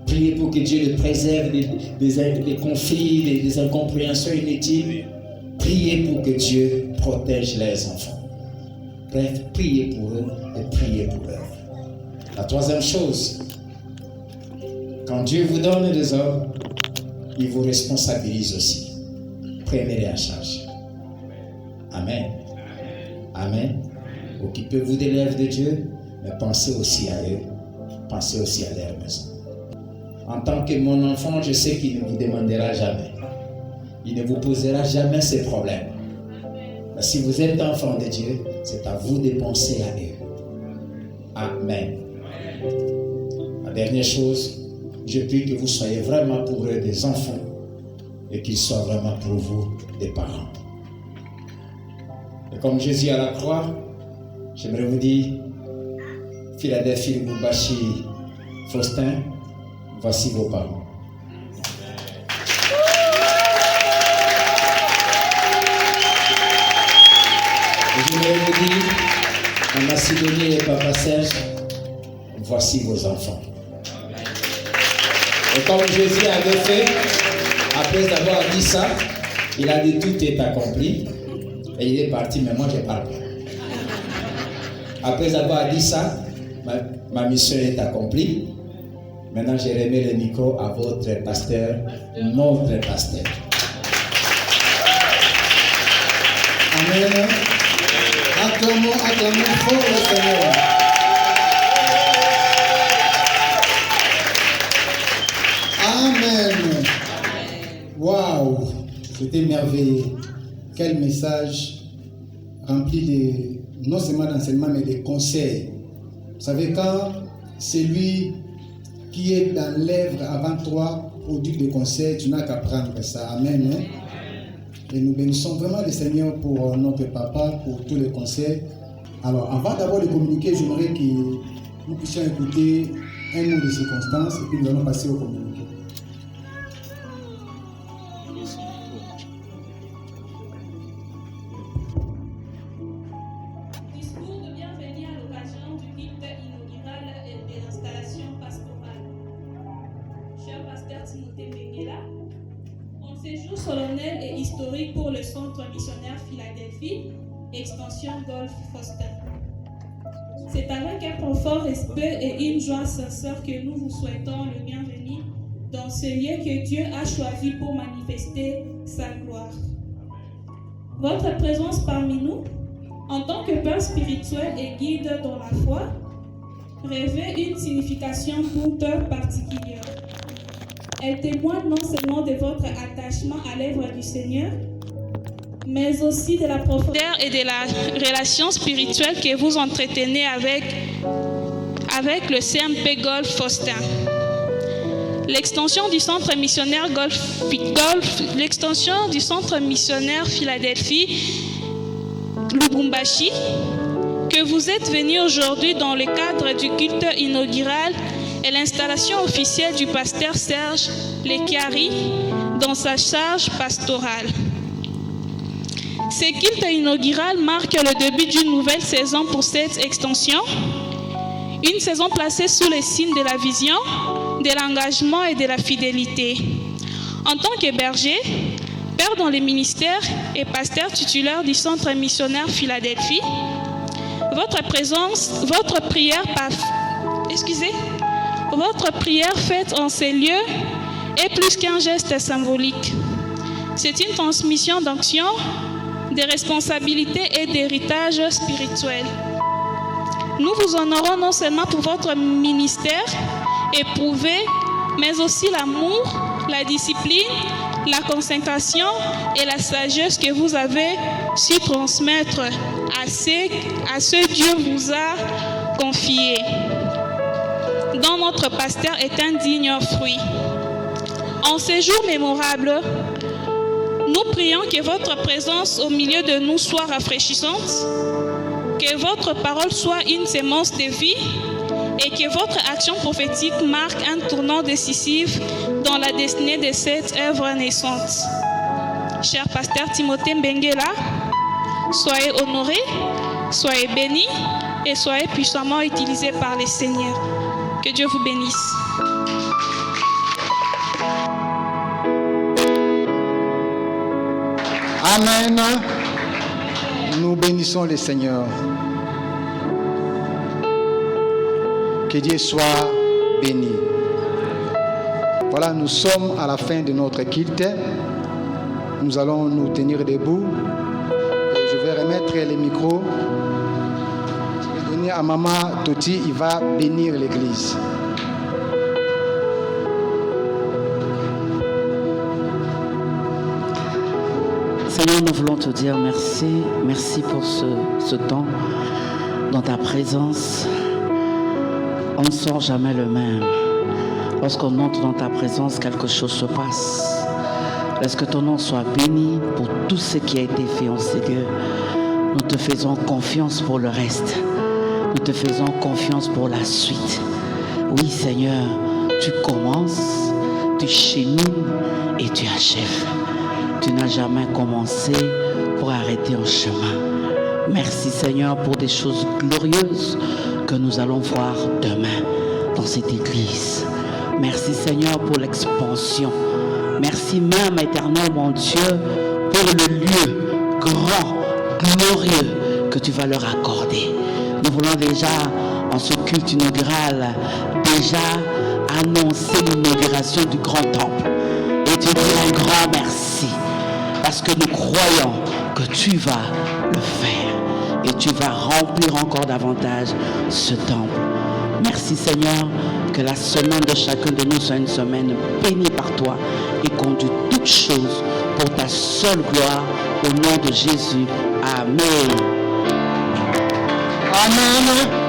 Priez pour que Dieu les préserve des conflits, des incompréhensions inutiles. Priez pour que Dieu protège les enfants. Bref, priez pour eux et priez pour eux. La troisième chose, quand Dieu vous donne des hommes, il vous responsabilise aussi. Prenez-les en charge. Amen. Amen. Occupez-vous des lèvres de Dieu, mais pensez aussi à eux. Pensez aussi à leur maison. En tant que mon enfant, je sais qu'il ne vous demandera jamais. Il ne vous posera jamais ces problèmes. Mais si vous êtes enfant de Dieu, c'est à vous de penser à eux. Amen. La dernière chose, je prie que vous soyez vraiment pour eux des enfants et qu'ils soient vraiment pour vous des parents. Et comme Jésus à la croix, j'aimerais vous dire, Philadelphie, Boubachi, Faustin, voici vos parents. Et j'aimerais vous dire, en Macédonie et Papa Serge, voici vos enfants. Et comme Jésus avait fait, après avoir dit ça, il a dit tout est accompli. Et il est parti, mais moi je parle pas. Après avoir dit ça, ma mission est accomplie. Maintenant, je remets le micro à votre pasteur, notre pasteur. Amen. Acclamons fort le Seigneur. Amen. J'étais émerveillé. Quel message rempli de, non seulement d'enseignement, mais de conseils. Vous savez, quand celui qui est dans l'œuvre avant toi, au duc de conseil, tu n'as qu'à prendre ça. Amen. Hein? Et nous bénissons vraiment le Seigneur pour notre papa, pour tous les conseils. Alors, avant d'abord de communiquer, j'aimerais que nous puissions écouter un mot de circonstance et puis nous allons passer au communiqué. Discours de bienvenue à l'occasion du culte inaugural et de l'installation pastorale. Cher pasteur Timothée Benguela, en séjour solennel et historique pour le Centre missionnaire Philadelphie, extension Golf Faustin. C'est avec un profond respect et une joie sincère que nous vous souhaitons le bienvenu dans ce lieu que Dieu a choisi pour manifester sa gloire. Votre présence parmi nous, en tant que père spirituel et guide dans la foi, revêt une signification toute particulière. Elle témoigne non seulement de votre attachement à l'œuvre du Seigneur, mais aussi de la profondeur et de la relation spirituelle que vous entretenez avec le CMP Golf Faustin. L'extension du centre missionnaire l'extension du centre missionnaire Philadelphie, Lubumbashi, que vous êtes venu aujourd'hui dans le cadre du culte inaugural et l'installation officielle du pasteur Serge Lekiari dans sa charge pastorale. Ce culte inaugural marque le début d'une nouvelle saison pour cette extension, une saison placée sous le signe de la vision, de l'engagement et de la fidélité. En tant que berger, père dans les ministères et pasteur titulaire du centre missionnaire Philadelphie, votre prière faite en ces lieux est plus qu'un geste symbolique. C'est une transmission d'action, de responsabilités et d'héritage spirituel. Nous vous honorons non seulement pour votre ministère éprouvé, mais aussi l'amour, la discipline, la consécration et la sagesse que vous avez su transmettre à ce Dieu vous a confié, dont notre pasteur est un digne fruit. En ces jours mémorables, nous prions que votre présence au milieu de nous soit rafraîchissante, que votre parole soit une sémence de vie et que votre action prophétique marque un tournant décisif dans la destinée de cette œuvre naissante. Cher pasteur Timothée Benguela, soyez honoré, soyez béni et soyez puissamment utilisé par le Seigneur. Que Dieu vous bénisse. Amen. Nous bénissons le Seigneur. Que Dieu soit béni. Voilà, nous sommes à la fin de notre culte. Nous allons nous tenir debout. Je vais remettre les micros. Je vais donner à Maman Toti, il va bénir l'église. Seigneur, nous voulons te dire merci. Merci pour ce temps dans ta présence. On ne sort jamais le même. Lorsqu'on entre dans ta présence, quelque chose se passe. Laisse que ton nom soit béni pour tout ce qui a été fait en Seigneur. Nous te faisons confiance pour le reste. Nous te faisons confiance pour la suite. Oui, Seigneur, tu commences, tu chemines et tu achèves. Tu n'as jamais commencé pour arrêter en chemin. Merci, Seigneur, pour des choses glorieuses que nous allons voir demain dans cette église. Merci, Seigneur, pour l'expansion. Merci même, éternel, mon Dieu, pour le lieu grand, glorieux que tu vas leur accorder. Nous voulons déjà, en ce culte inaugural, déjà annoncer l'inauguration du grand temple. Et te dire un grand merci. Parce que nous croyons que tu vas le faire. Et tu vas remplir encore davantage ce temple. Merci, Seigneur, que la semaine de chacun de nous soit une semaine bénie par toi et conduit toutes choses pour ta seule gloire, au nom de Jésus. Amen. Amen.